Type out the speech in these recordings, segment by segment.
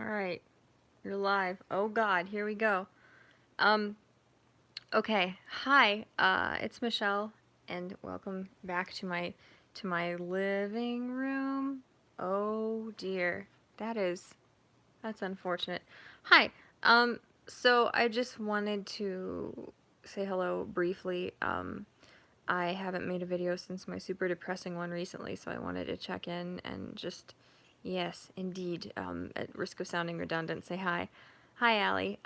Alright, you're live. Oh god, here we go. Um, okay. Hi, it's Michelle, and welcome back to my living room. Oh dear. That's unfortunate. Hi. So I just wanted to say hello briefly. I haven't made a video since my super depressing one recently, so I wanted to check in and just, yes, indeed, at risk of sounding redundant, say hi. Hi, Allie.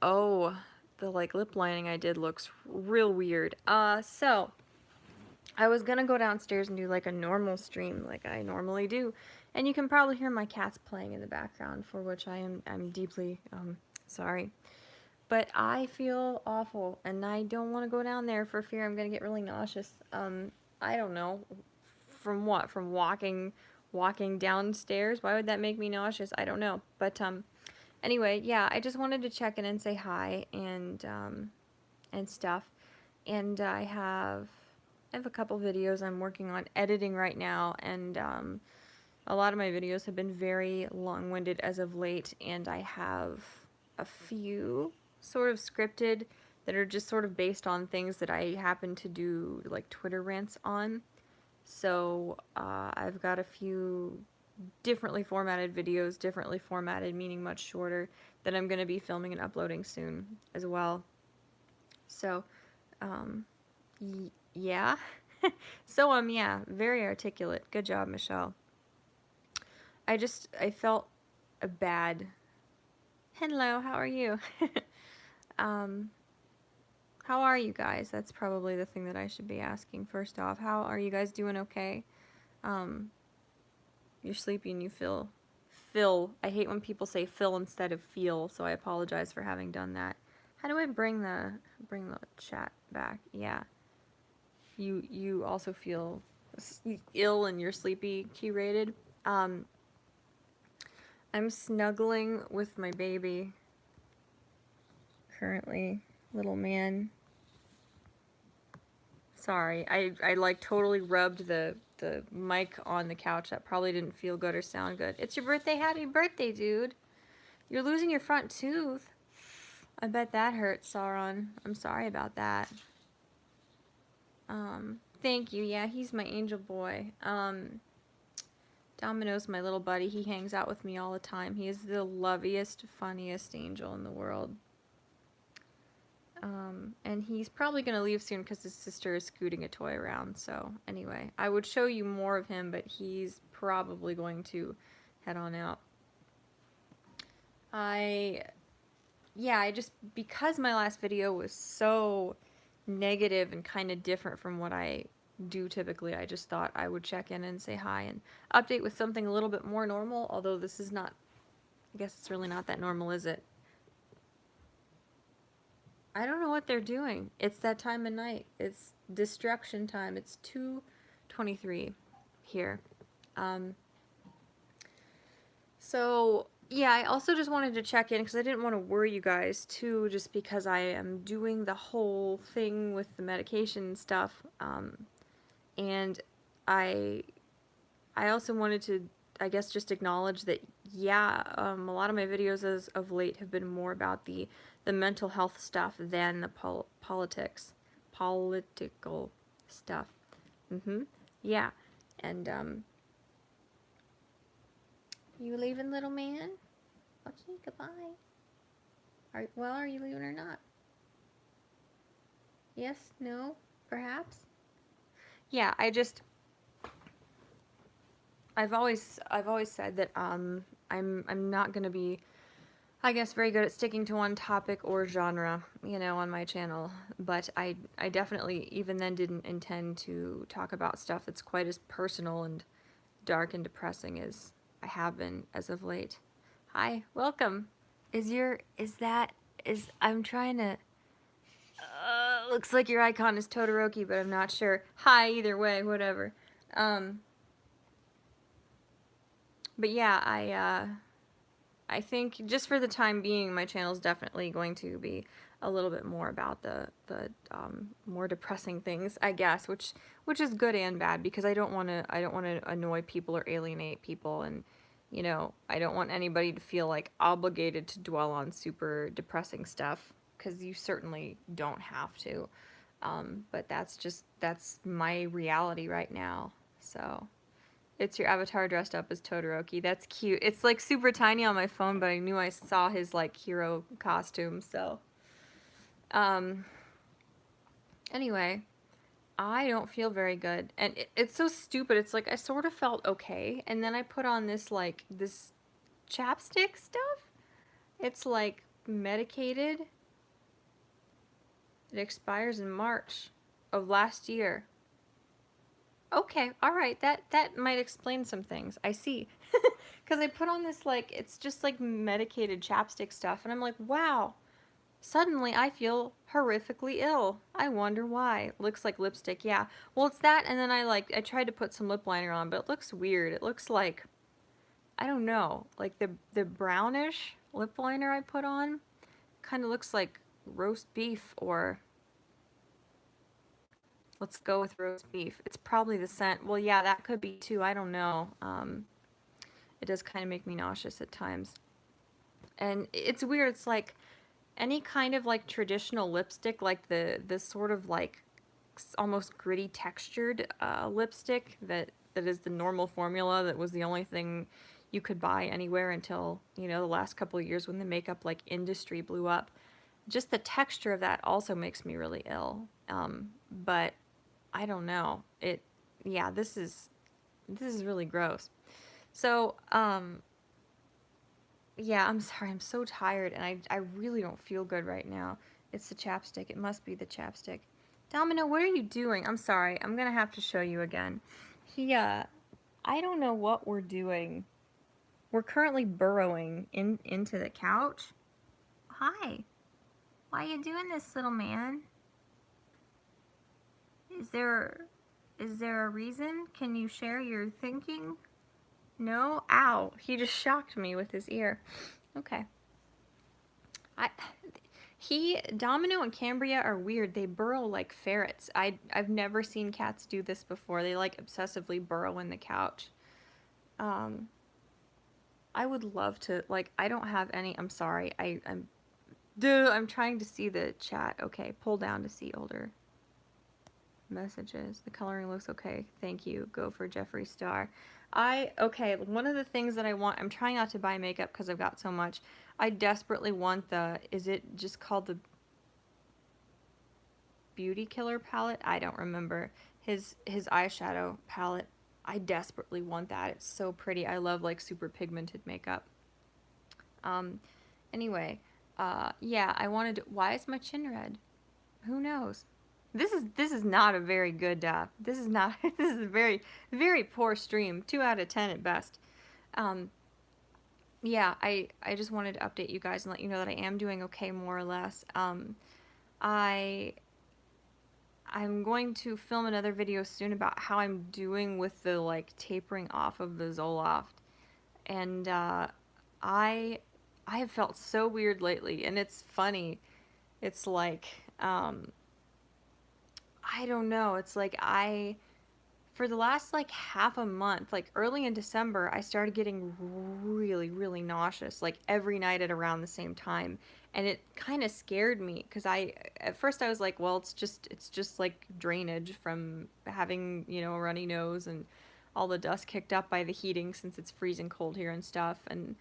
Oh, the, like, lip lining I did looks real weird. So, I was gonna go downstairs and do, like, a normal stream, like I normally do, and you can probably hear my cats playing in the background, for which I'm deeply, sorry. But I feel awful, and I don't want to go down there for fear I'm going to get really nauseous. I don't know. From what? From walking downstairs? Why would that make me nauseous? I don't know. But, anyway, yeah, I just wanted to check in and say hi and stuff. And I have a couple videos I'm working on editing right now, and, a lot of my videos have been very long-winded as of late, and I have a few sort of scripted that are just sort of based on things that I happen to do, like, Twitter rants on. So, I've got a few differently formatted videos, differently formatted meaning much shorter, that I'm going to be filming and uploading soon as well. So, yeah. So, yeah, very articulate. Good job, Michelle. I felt bad. Hello, how are you? um, how are you guys? That's probably the thing that I should be asking first off. How are you guys doing? Okay? Um, you're sleepy and you feel. I hate when people say feel instead of feel, so I apologize for having done that. How do I bring the chat back? Yeah. You also feel ill and you're sleepy, key rated. I'm snuggling with my baby currently, little man. Sorry, I like totally rubbed the mic on the couch. That probably didn't feel good or sound good. It's your birthday. Happy birthday, dude. You're losing your front tooth. I bet that hurts, Sauron. I'm sorry about that. Thank you. Yeah, he's my angel boy. Domino's my little buddy. He hangs out with me all the time. He is the loveliest, funniest angel in the world. And he's probably going to leave soon because his sister is scooting a toy around. So, anyway, I would show you more of him, but he's probably going to head on out. Because my last video was so negative and kind of different from what I do typically, I just thought I would check in and say hi and update with something a little bit more normal, although this is not, I guess it's really not that normal, is it? I don't know what they're doing. It's that time of night. It's destruction time. It's 2:23 here. So, yeah, I also just wanted to check in because I didn't want to worry you guys too, just because I am doing the whole thing with the medication stuff. And I also wanted to, I guess, just acknowledge that, yeah, a lot of my videos as of late have been more about the mental health stuff than the political stuff. Yeah. And, you leaving, little man? Okay, goodbye. Are you leaving or not? Yes? No? Perhaps? Yeah, I've always said that I'm not gonna be, I guess, very good at sticking to one topic or genre, you know, on my channel. But I definitely even then didn't intend to talk about stuff that's quite as personal and dark and depressing as I have been as of late. Hi, welcome. I'm trying to, looks like your icon is Todoroki, but I'm not sure. Hi, either way, whatever. But yeah, I think just for the time being, my channel is definitely going to be a little bit more about the more depressing things, I guess, which is good and bad because I don't want to annoy people or alienate people, and you know, I don't want anybody to feel like obligated to dwell on super depressing stuff, because you certainly don't have to. But that's my reality right now. So it's your avatar dressed up as Todoroki. That's cute. It's like super tiny on my phone, but I knew I saw his like hero costume. So um, anyway, I don't feel very good, and it's so stupid. It's like I sort of felt okay, and then I put on this like this chapstick stuff. It's like medicated. It expires in March of last year. Okay, all right. That might explain some things. I see. Cuz I put on this like it's just like medicated chapstick stuff and I'm like, "Wow. Suddenly I feel horrifically ill. I wonder why." Looks like lipstick. Yeah. Well, it's that and then I tried to put some lip liner on, but it looks weird. It looks like I don't know, like the brownish lip liner I put on kind of looks like roast beef, or let's go with roast beef. It's probably the scent. Well, yeah, that could be too. I don't know. It does kind of make me nauseous at times. And it's weird. It's like any kind of like traditional lipstick, like the sort of like almost gritty textured lipstick that is the normal formula that was the only thing you could buy anywhere until, you know, the last couple of years when the makeup like industry blew up. Just the texture of that also makes me really ill. But I don't know. Yeah, this is really gross. So, yeah, I'm sorry. I'm so tired and I really don't feel good right now. It's the chapstick. It must be the chapstick. Domino, what are you doing? I'm sorry. I'm gonna have to show you again. I don't know what we're doing. We're currently burrowing into the couch. Hi. Why you doing this, little man? Is there is there a reason? Can you share your thinking? No? Ow. He just shocked me with his ear. Okay. I Domino and Cambria are weird. They burrow like ferrets. I've never seen cats do this before. They like obsessively burrow in the couch. Um I would love to like I don't have any. I'm sorry. I'm trying to see the chat. Okay, pull down to see older messages. The coloring looks okay. Thank you. Go for Jeffree Star. Okay, one of the things that I want, I'm trying not to buy makeup because I've got so much. I desperately want is it just called the Beauty Killer palette? I don't remember. His eyeshadow palette. I desperately want that. It's so pretty. I love like super pigmented makeup. Um, anyway, yeah, I wanted to, why is my chin red? Who knows? This is not a very good this is not this is a very poor stream. 2 out of 10 at best. Um, yeah, I just wanted to update you guys and let you know that I am doing okay more or less. I I'm going to film another video soon about how I'm doing with the like tapering off of the Zoloft. And I I have felt so weird lately and it's funny. It's like I don't know. It's like for the last like half a month, like early in December, I started getting really nauseous, like every night at around the same time. And it kind of scared me because at first I was like, well, it's just like drainage from having, you know, a runny nose and all the dust kicked up by the heating since it's freezing cold here and stuff. And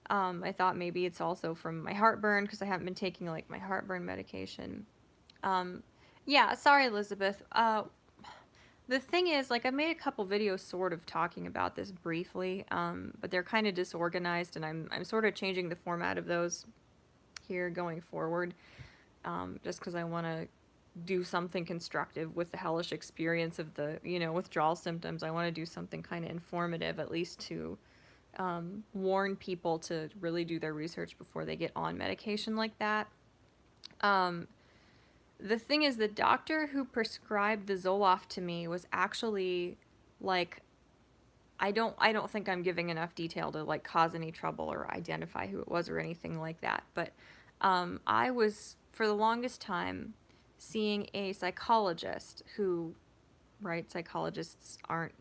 I thought maybe it's also from my heartburn because I haven't been taking like my heartburn medication. Um, yeah, sorry, Elizabeth. The thing is, like, I made a couple videos sort of talking about this briefly, but they're kind of disorganized, and I'm sort of changing the format of those here going forward, just because I want to do something constructive with the hellish experience of the, you know, withdrawal symptoms. I want to do something kind of informative, at least to warn people to really do their research before they get on medication like that. Um, the thing is, the doctor who prescribed the Zoloft to me was actually like, I don't think I'm giving enough detail to like cause any trouble or identify who it was or anything like that. But I was for the longest time seeing a psychologist who, right? Psychologists aren't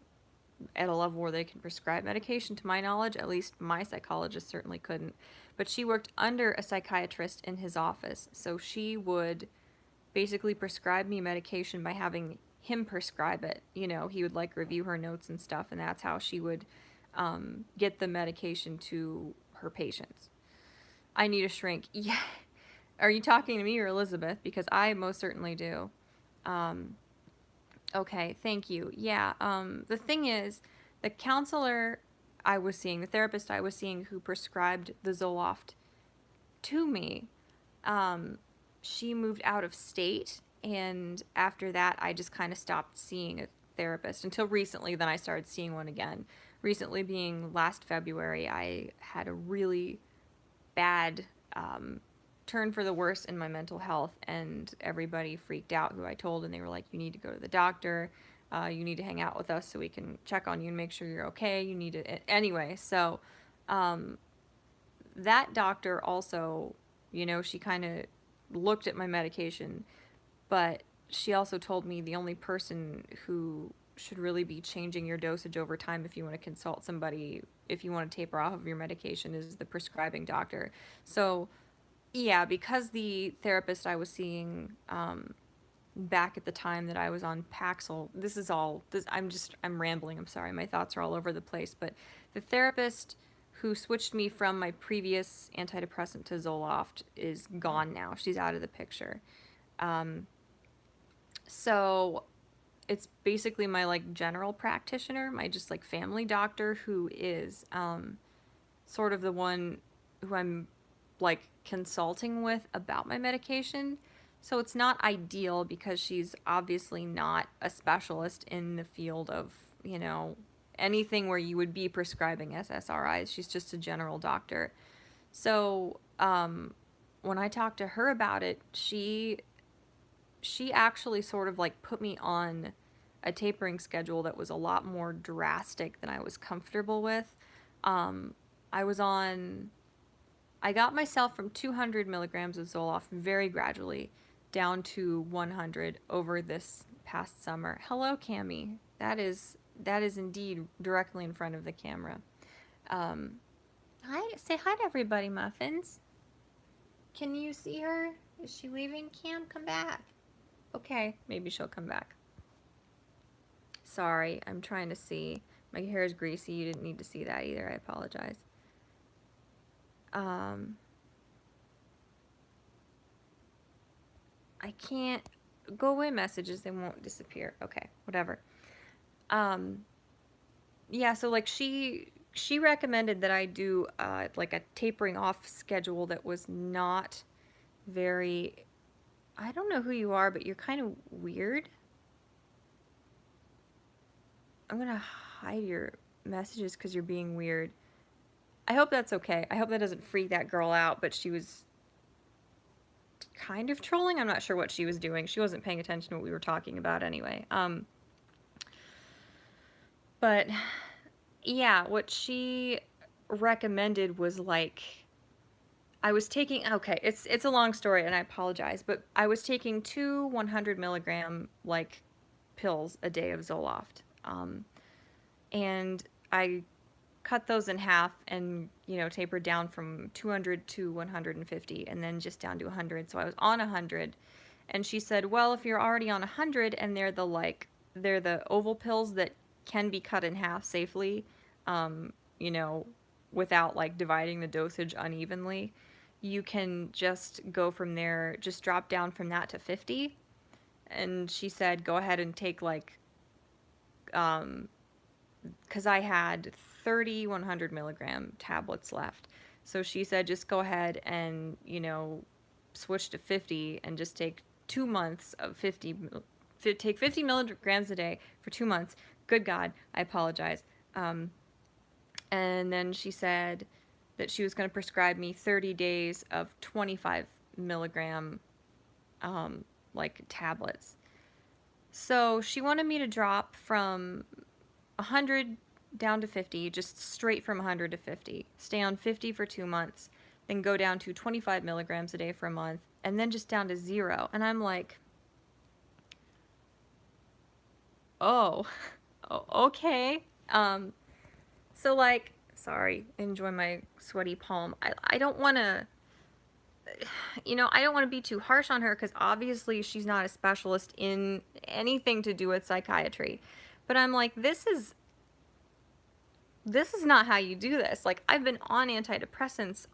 at a level where they can prescribe medication, to my knowledge. At least my psychologist certainly couldn't. But she worked under a psychiatrist in his office, so she would basically prescribe me medication by having him prescribe it. You know, he would like review her notes and stuff, and that's how she would get the medication to her patients. I need a shrink. Yeah. Are you talking to me or Elizabeth? Because I most certainly do. Okay, thank you. Yeah, the thing is, the counselor I was seeing, the therapist I was seeing who prescribed the Zoloft to me, she moved out of state, and after that, I just kind of stopped seeing a therapist until recently. Then I started seeing one again. Recently, being last February, I had a really bad turn for the worse in my mental health, and everybody freaked out who I told, and they were like, you need to go to the doctor, you need to hang out with us so we can check on you and make sure you're okay, you need to, anyway. So that doctor also, you know, she kind of looked at my medication, but she also told me the only person who should really be changing your dosage over time if you want to consult somebody, if you want to taper off of your medication, is the prescribing doctor. So yeah, because the therapist I was seeing back at the time that I was on Paxil, I'm rambling, I'm sorry, my thoughts are all over the place, but the therapist who switched me from my previous antidepressant to Zoloft is gone now. She's out of the picture. So it's basically my like general practitioner, my just like family doctor, who is sort of the one who I'm like consulting with about my medication. So it's not ideal because she's obviously not a specialist in the field of, you know, anything where you would be prescribing SSRIs. She's just a general doctor. So when I talked to her about it, she actually sort of like put me on a tapering schedule that was a lot more drastic than I was comfortable with. I got myself from 200 milligrams of Zoloft very gradually down to 100 over this past summer. Hello, Cami. That is indeed directly in front of the camera. Hi, say hi to everybody, Muffins. Can you see her? Is she leaving? Cam, come back. Okay, maybe she'll come back. Sorry, I'm trying to see. My hair is greasy. You didn't need to see that either. I apologize. I can't go away messages. They won't disappear. Okay, whatever. Yeah, so like she recommended that I do like a tapering off schedule that was not very, I don't know who you are, but you're kind of weird. I'm gonna hide your messages because you're being weird. I hope that's okay. I hope that doesn't freak that girl out, but she was kind of trolling. I'm not sure what she was doing. She wasn't paying attention to what we were talking about anyway. But yeah, what she recommended was like, I was taking, okay, it's a long story and I apologize, but I was taking 2 100 milligram like pills a day of Zoloft. And I cut those in half and, you know, tapered down from 200 to 150 and then just down to 100. So I was on 100. And she said, well, if you're already on 100 and they're the oval pills that can be cut in half safely, you know, without like dividing the dosage unevenly, you can just go from there, just drop down from that to 50. And she said, go ahead and take like, because I had 30 100 milligram tablets left. So she said, just go ahead and, you know, switch to 50 and just take 2 months of 50, take 50 milligrams a day for 2 months. Good God, I apologize. And then she said that she was going to prescribe me 30 days of 25 milligram, like tablets. So she wanted me to drop from 100 down to 50, just straight from 100 to 50. Stay on 50 for 2 months, then go down to 25 milligrams a day for a month, and then just down to 0. And I'm like, oh, okay. So like, sorry, enjoy my sweaty palm. I don't want to, I don't want to be too harsh on her because obviously she's not a specialist in anything to do with psychiatry. But I'm like, this is not how you do this. Like, I've been on antidepressants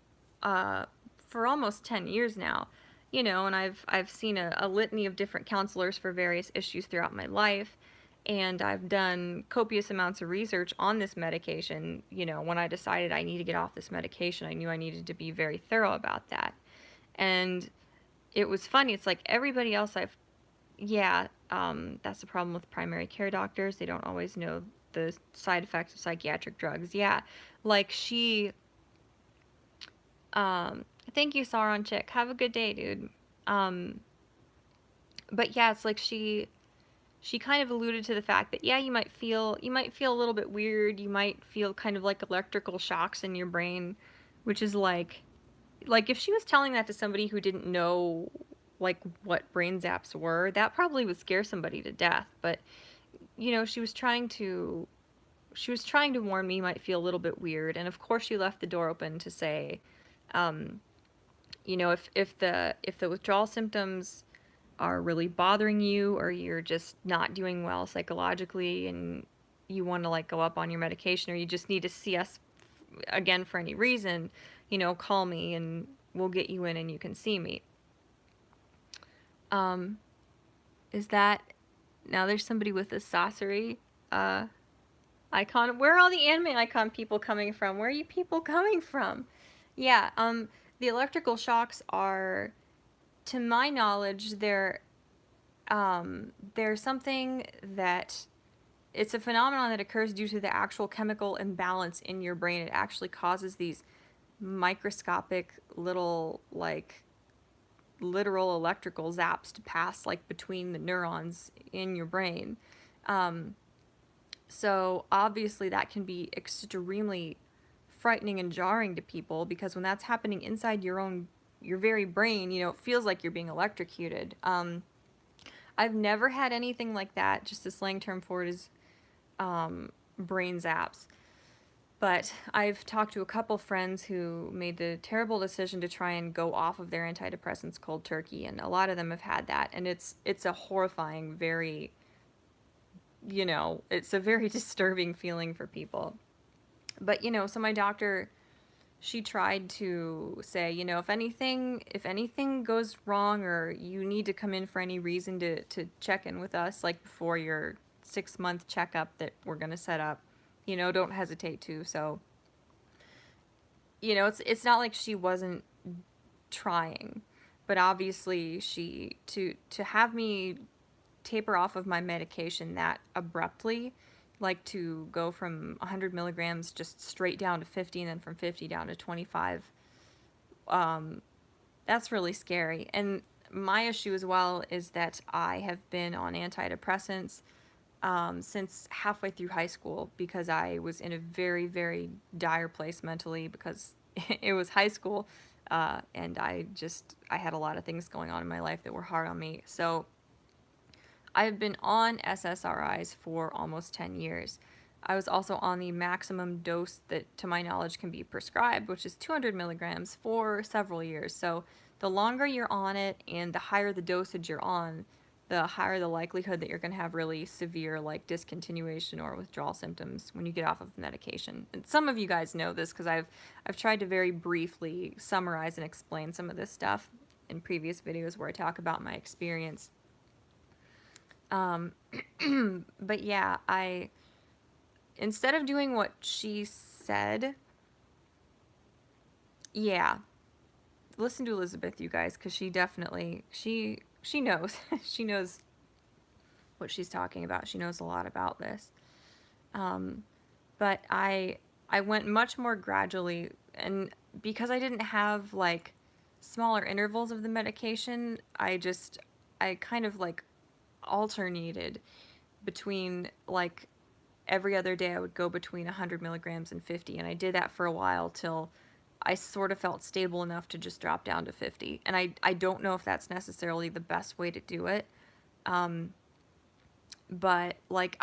uh, for almost 10 years now, and I've seen a litany of different counselors for various issues throughout my life. And I've done copious amounts of research on this medication. When I decided I need to get off this medication, I knew I needed to be very thorough about that. And it was funny. It's like everybody else that's the problem with primary care doctors. They don't always know the side effects of psychiatric drugs. Yeah, like thank you, Sauron Chick. Have a good day, dude. Um, but yeah, it's like she kind of alluded to the fact that yeah, you might feel a little bit weird. You might feel kind of like electrical shocks in your brain, which is like if she was telling that to somebody who didn't know like what brain zaps were, that probably would scare somebody to death. But she was trying to warn me you might feel a little bit weird, and of course she left the door open to say, um, if the withdrawal symptoms are really bothering you, or you're just not doing well psychologically, and you want to like go up on your medication, or you just need to see us again for any reason, call me and we'll get you in and you can see me. Um, is that now? There's somebody with a saucery icon. Where are all the anime icon people coming from? Where are you people coming from? Yeah, the electrical shocks are, to my knowledge, they're something that it's a phenomenon that occurs due to the actual chemical imbalance in your brain. It actually causes these microscopic little, like, literal electrical zaps to pass like between the neurons in your brain. Um, so obviously that can be extremely frightening and jarring to people, because when that's happening inside your very brain, it feels like you're being electrocuted. I've never had anything like that. Just the slang term for it is brain zaps. But I've talked to a couple friends who made the terrible decision to try and go off of their antidepressants cold turkey, and a lot of them have had that, and it's a horrifying, it's a very disturbing feeling for people. But so my doctor, she tried to say, if anything goes wrong, or you need to come in for any reason to check in with us, like before your 6-month checkup that we're gonna set up, don't hesitate to. So, it's not like she wasn't trying, but obviously to have me taper off of my medication that abruptly, like to go from 100 milligrams just straight down to 50, and then from 50 down to 25, that's really scary. And my issue as well is that I have been on antidepressants since halfway through high school, because I was in a very, very dire place mentally, because it was high school, and I had a lot of things going on in my life that were hard on me. So I've been on SSRIs for almost 10 years. I was also on the maximum dose that, to my knowledge, can be prescribed, which is 200 milligrams, for several years. So the longer you're on it and the higher the dosage you're on, the higher the likelihood that you're going to have really severe like discontinuation or withdrawal symptoms when you get off of medication. And some of you guys know this because I've tried to very briefly summarize and explain some of this stuff in previous videos where I talk about my experience. But yeah, instead of doing what she said, yeah, listen to Elizabeth, you guys, because she definitely, she knows. She knows what she's talking about. She knows a lot about this. But I went much more gradually, and because I didn't have like smaller intervals of the medication, I kind of like alternated between, like, every other day I would go between 100 milligrams and 50, and I did that for a while till I sort of felt stable enough to just drop down to 50. And I don't know if that's necessarily the best way to do it. But like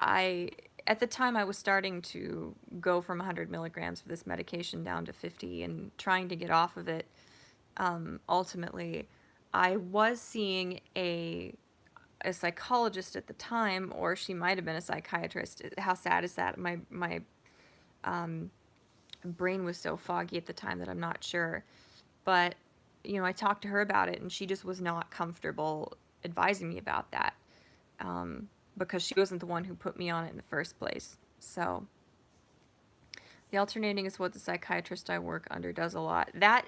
at the time I was starting to go from 100 milligrams of this medication down to 50 and trying to get off of it. Ultimately, I was seeing a psychologist at the time, or she might have been a psychiatrist. How sad is that? My um, brain was so foggy at the time that I'm not sure. But I talked to her about it, and she just was not comfortable advising me about that, because she wasn't the one who put me on it in the first place. So the alternating is what the psychiatrist I work under does a lot. That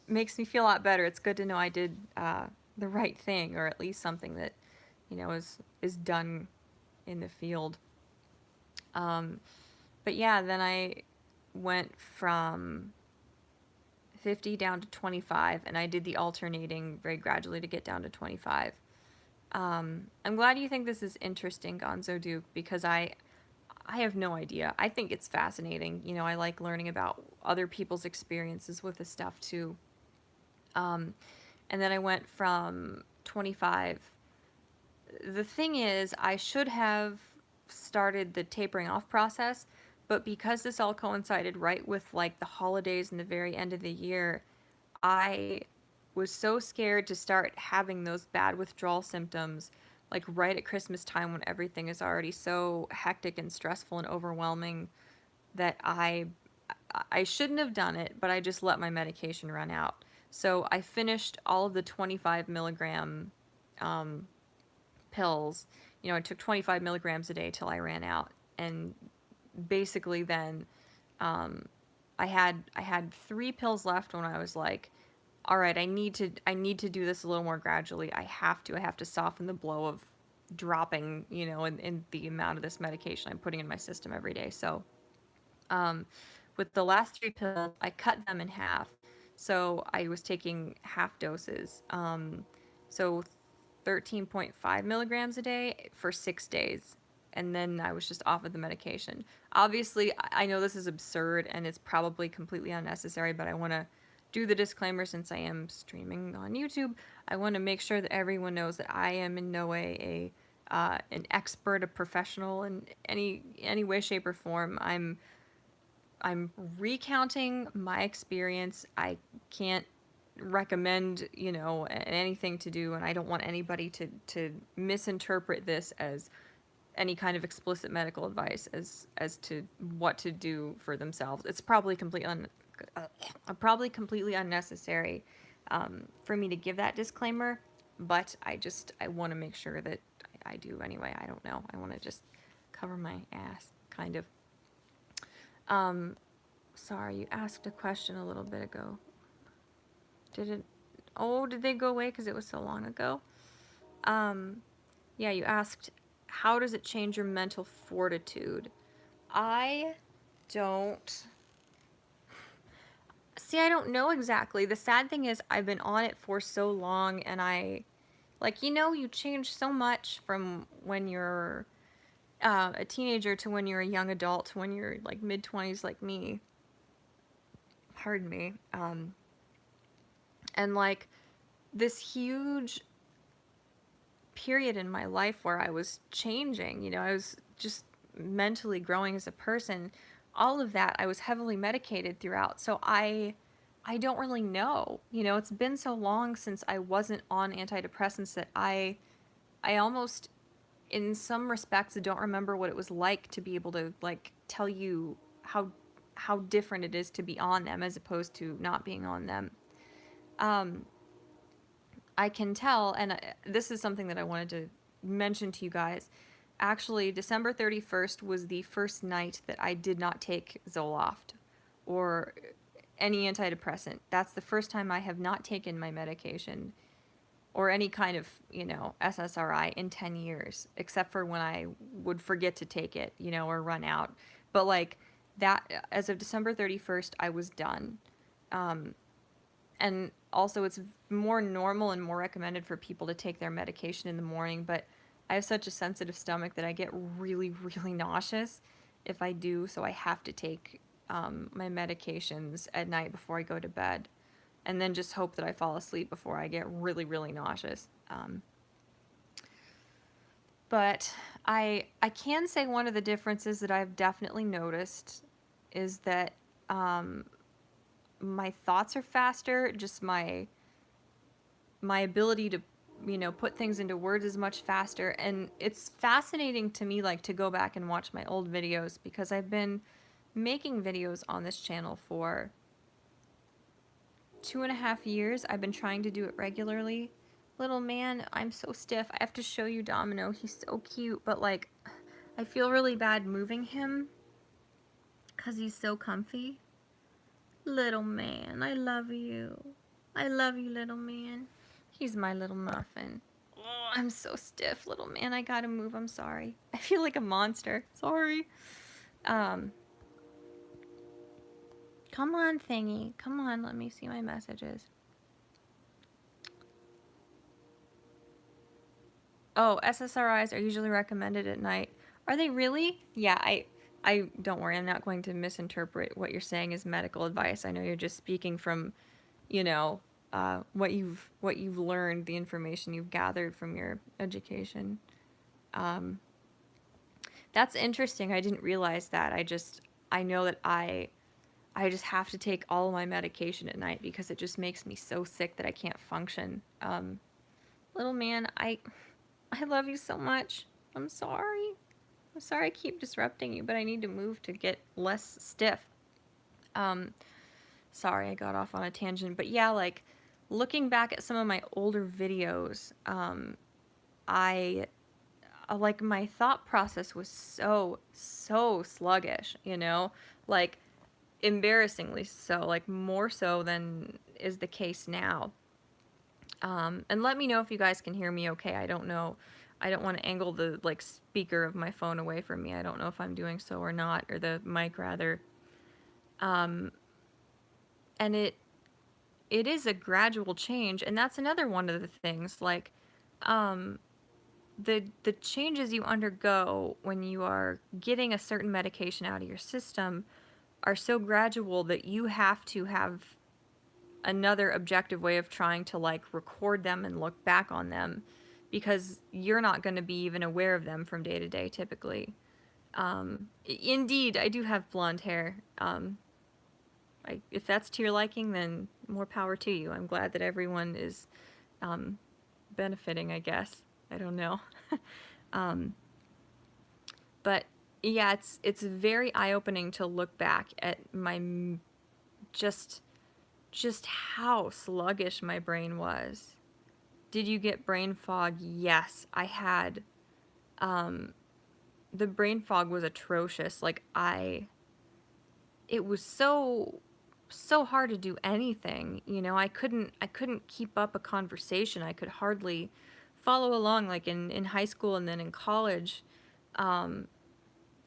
makes me feel a lot better. It's good to know I did the right thing, or at least something that is done in the field. Um, but yeah, then I went from 50 down to 25, and I did the alternating very gradually to get down to 25. I'm glad you think this is interesting, Gonzo Duke, because I have no idea. I think it's fascinating. I like learning about other people's experiences with this stuff too. And then I went from 25. The thing is, I should have started the tapering off process, but because this all coincided right with like the holidays and the very end of the year, I was so scared to start having those bad withdrawal symptoms like right at Christmas time when everything is already so hectic and stressful and overwhelming that I shouldn't have done it, but I just let my medication run out. So I finished all of the 25 milligram um, pills. I took 25 milligrams a day till I ran out, and basically then um, I had 3 pills left when I was like, all right, I need to do this a little more gradually. I have to soften the blow of dropping, in the amount of this medication I'm putting in my system every day. So um, with the last 3 pills, I cut them in half. So I was taking half doses. So 13.5 milligrams a day for 6 days. And then I was just off of the medication. Obviously, I know this is absurd and it's probably completely unnecessary, but I want to do the disclaimer since I am streaming on YouTube. I want to make sure that everyone knows that I am in no way an expert, a professional in any way, shape, or form. I'm recounting my experience. I can't recommend, anything to do, and I don't want anybody to misinterpret this as any kind of explicit medical advice as to what to do for themselves. It's probably completely unnecessary for me to give that disclaimer, but I want to make sure that I do anyway. I don't know. I want to just cover my ass, kind of. Sorry, you asked a question a little bit ago. Did they go away because it was so long ago? Yeah, you asked, how does it change your mental fortitude? I don't. See, I don't know exactly. The sad thing is, I've been on it for so long, and you change so much from when you're a teenager to when you're a young adult to when you're like mid-20s like me. Pardon me. And like this huge period in my life where I was changing, I was just mentally growing as a person. All of that, I was heavily medicated throughout. So I don't really know. It's been so long since I wasn't on antidepressants that I almost in some respects don't remember what it was like to be able to like tell you how different it is to be on them as opposed to not being on them. I can tell, and this is something that I wanted to mention to you guys. Actually, December 31st was the first night that I did not take Zoloft or any antidepressant. That's the first time I have not taken my medication or any kind of, SSRI in 10 years, except for when I would forget to take it, or run out. But like that, as of December 31st, I was done. And also, it's more normal and more recommended for people to take their medication in the morning, but I have such a sensitive stomach that I get really, really nauseous if I do, so I have to take my medications at night before I go to bed, and then just hope that I fall asleep before I get really, really nauseous. But I can say one of the differences that I've definitely noticed is that um, my thoughts are faster. Just my ability to put things into words is much faster, and it's fascinating to me like to go back and watch my old videos because I've been making videos on this channel for 2.5 years. I've been trying to do it regularly. Little man, I'm so stiff. I have to show you Domino. He's so cute, but like I feel really bad moving him because he's so comfy. Little man, I love you. I love you, little man. He's my little muffin. Oh, I'm so stiff, little man. I gotta move. I'm sorry. I feel like a monster. Sorry. Um, Come on, thingy. Come on, let me see my messages. Oh, SSRIs are usually recommended at night. Are they really? Yeah, I don't worry. I'm not going to misinterpret what you're saying as medical advice. I know you're just speaking from, you know, what you've learned, the information you've gathered from your education. Um, that's interesting. I didn't realize that. I know that I just have to take all of my medication at night because it just makes me so sick that I can't function. Little man, I love you so much. I'm sorry. I'm sorry I keep disrupting you, but I need to move to get less stiff. Um, Sorry I got off on a tangent, but yeah, like looking back at some of my older videos, I like my thought process was so sluggish, like embarrassingly so, like more so than is the case now. And let me know if you guys can hear me okay. I don't know. I don't want to angle the like speaker of my phone away from me. I don't know if I'm doing so or not, or the mic rather. Um, and it is a gradual change, and that's another one of the things. Like, um, the changes you undergo when you are getting a certain medication out of your system are so gradual that you have to have another objective way of trying to like record them and look back on them because you're not going to be even aware of them from day to day typically. Indeed, I do have blonde hair. If that's to your liking, then more power to you. I'm glad that everyone is um, benefiting, I guess. I don't know. um, but yeah, it's very eye-opening to look back at my just just how sluggish my brain was. Did you get brain fog? Yes, I had. Um, the brain fog was atrocious. It was so hard to do anything. I couldn't keep up a conversation. I could hardly follow along like in high school and then in college. Um,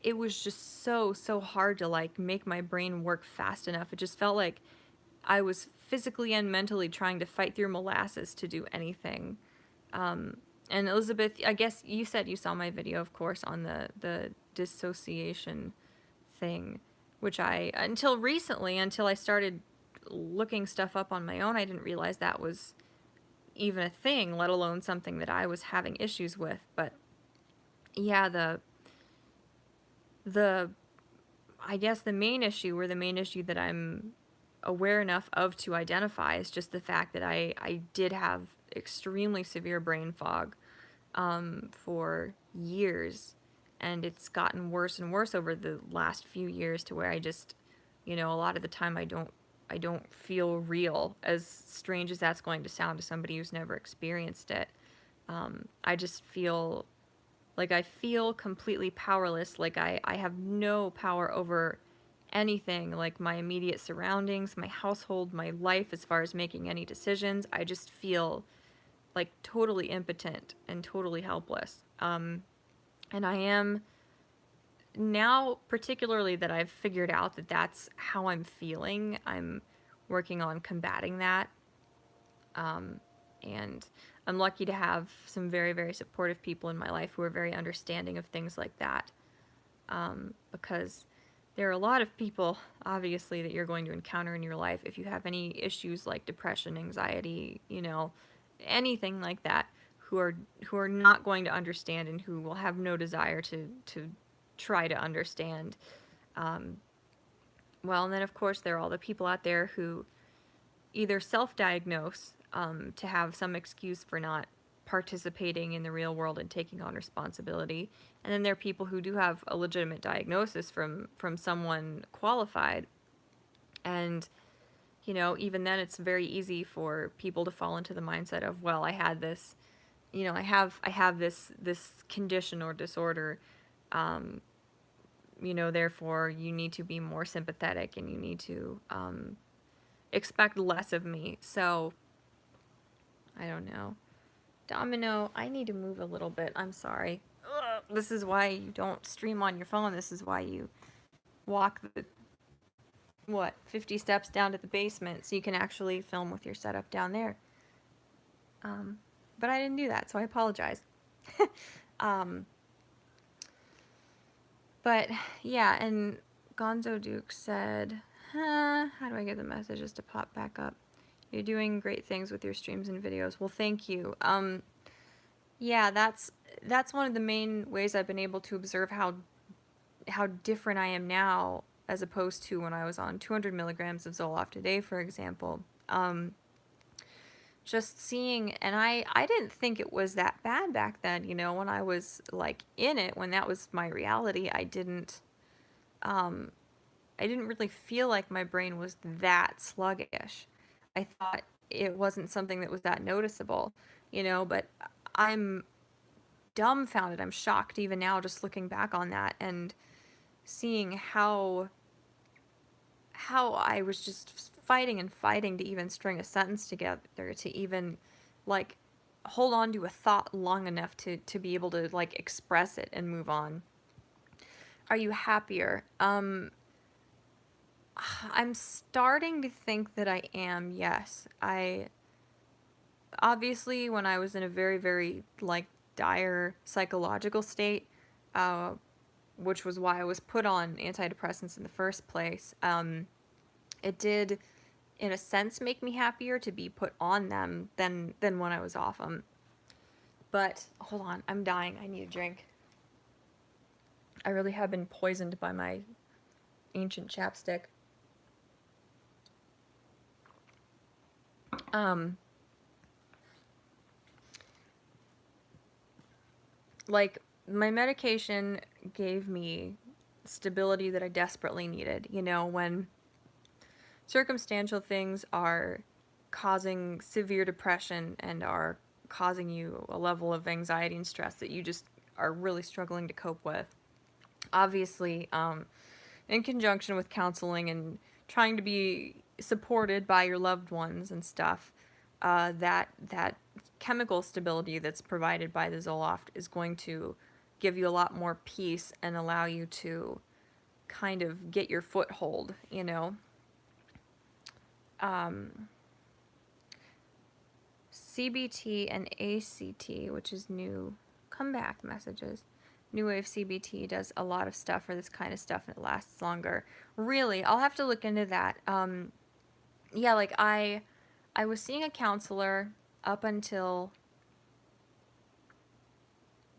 it was just so hard to like make my brain work fast enough. It just felt like I was physically and mentally trying to fight through molasses to do anything. Um, and Elizabeth, I guess you said you saw my video, of course, on the dissociation thing, which until recently, until I started looking stuff up on my own, I didn't realize that was even a thing, let alone something that I was having issues with. But yeah, the I guess the main issue, or the main issue that I'm aware enough of to identify, is just the fact that I did have extremely severe brain fog for years, and it's gotten worse and worse over the last few years to where I just, a lot of the time I don't feel real, as strange as that's going to sound to somebody who's never experienced it. I just feel like I feel completely powerless, like I have no power over anything, like my immediate surroundings, my household, my life, as far as making any decisions. I just feel like totally impotent and totally helpless. And I am now, particularly that I've figured out that that's how I'm feeling, I'm working on combating that. And I'm lucky to have some very, very supportive people in my life who are very understanding of things like that. Because there are a lot of people, obviously, that you're going to encounter in your life if you have any issues like depression, anxiety, anything like that, who are who are not going to understand and who will have no desire to try to understand. Um, well, and then of course there are all the people out there who either self-diagnose to have some excuse for not participating in the real world and taking on responsibility, and then there are people who do have a legitimate diagnosis from someone qualified, and you know, even then it's very easy for people to fall into the mindset of, well, I had this, you know, I have this condition or disorder, um, you know, therefore you need to be more sympathetic and you need to expect less of me. So I don't know. Domino, I need to move a little bit. I'm sorry. Ugh, this is why you don't stream on your phone. This is why you walk the, what, 50 steps down to the basement so you can actually film with your setup down there. But I didn't do that, so I apologize. um, but yeah, and Gonzo Duke said, how do I get the messages to pop back up? You're doing great things with your streams and videos. Well, thank you. Yeah, that's one of the main ways I've been able to observe how different I am now as opposed to when I was on 200 milligrams of Zoloft a day, for example. Just seeing, and I didn't think it was that bad back then, you know, when I was like in it, when that was my reality, I didn't really feel like my brain was that sluggish. I thought it wasn't something that was that noticeable, you know, but I'm dumbfounded. I'm shocked even now just looking back on that and seeing how I was just fighting and fighting to even string a sentence together, to even like hold on to a thought long enough to be able to like express it and move on. Are you happier? I'm starting to think that I am, yes. I obviously, when I was in a very, very like dire psychological state, uh, which was why I was put on antidepressants in the first place, it did, in a sense, make me happier to be put on them than when I was off them. But hold on, I'm dying. I need a drink. I really have been poisoned by my ancient chapstick. Like, my medication gave me stability that I desperately needed. You know, when circumstantial things are causing severe depression and are causing you a level of anxiety and stress that you just are really struggling to cope with. Obviously, in conjunction with counseling and trying to be supported by your loved ones and stuff, that chemical stability that's provided by the Zoloft is going to give you a lot more peace and allow you to kind of get your foothold, you know. CBT and ACT, which is new comeback messages. New Wave CBT does a lot of stuff for this kind of stuff and it lasts longer. Really, I'll have to look into that. Yeah, like I was seeing a counselor up until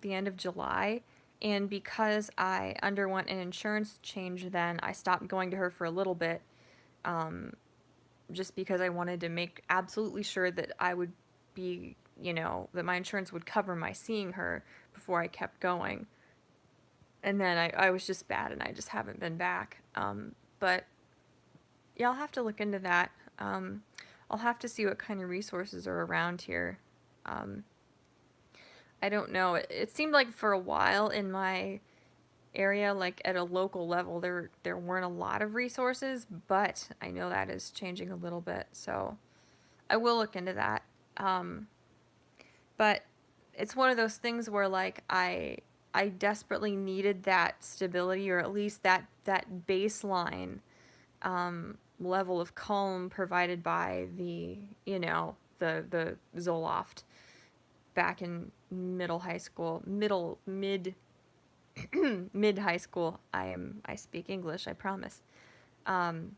the end of July, and because I underwent an insurance change then, I stopped going to her for a little bit, just because I wanted to make absolutely sure that I would be, you know, that my insurance would cover my seeing her before I kept going. And then I was just bad and I just haven't been back. But yeah, I'll have to look into that. I'll have to see what kind of resources are around here. I don't know. It seemed like for a while in my area, like at a local level, there weren't a lot of resources, but I know that is changing a little bit, so I will look into that. But it's one of those things where like I desperately needed that stability, or at least that baseline level of calm provided by the, you know, the Zoloft back in middle high school, mid mid high school. I speak English, I promise. And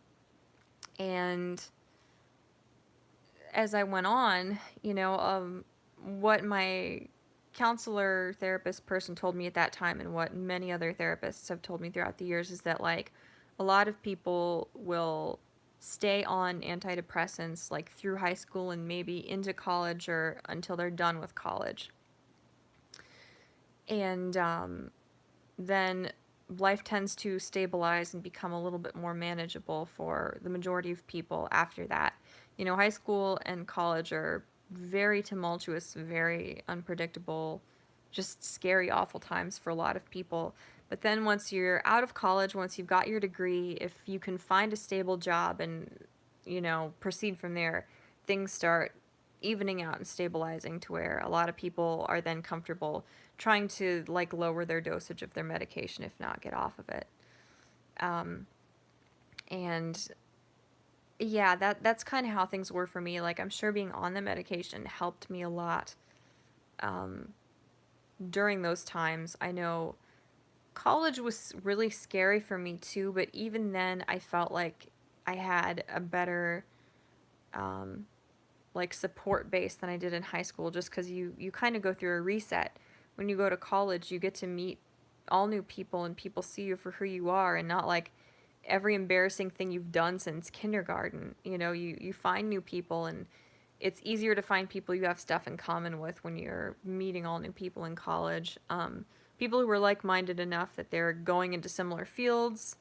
as I went on, you know, what my counselor therapist person told me at that time, and what many other therapists have told me throughout the years, is that like a lot of people will stay on antidepressants like through high school and maybe into college or until they're done with college. And then life tends to stabilize and become a little bit more manageable for the majority of people after that. You know, high school and college are very tumultuous, very unpredictable, just scary, awful times for a lot of people. But then once you're out of college, once you've got your degree, if you can find a stable job and, you know, proceed from there, things start evening out and stabilizing to where a lot of people are then comfortable trying to like lower their dosage of their medication, if not get off of it. Um, and yeah, that's kind of how things were for me. Like, I'm sure being on the medication helped me a lot um, during those times. I know college was really scary for me too, but even then, I felt like I had a better um, like support base than I did in high school, just because you kind of go through a reset. When you go to college, you get to meet all new people, and people see you for who you are, and not like every embarrassing thing you've done since kindergarten. You know, you find new people, and it's easier to find people you have stuff in common with when you're meeting all new people in college. People who are like-minded enough that they're going into similar fields,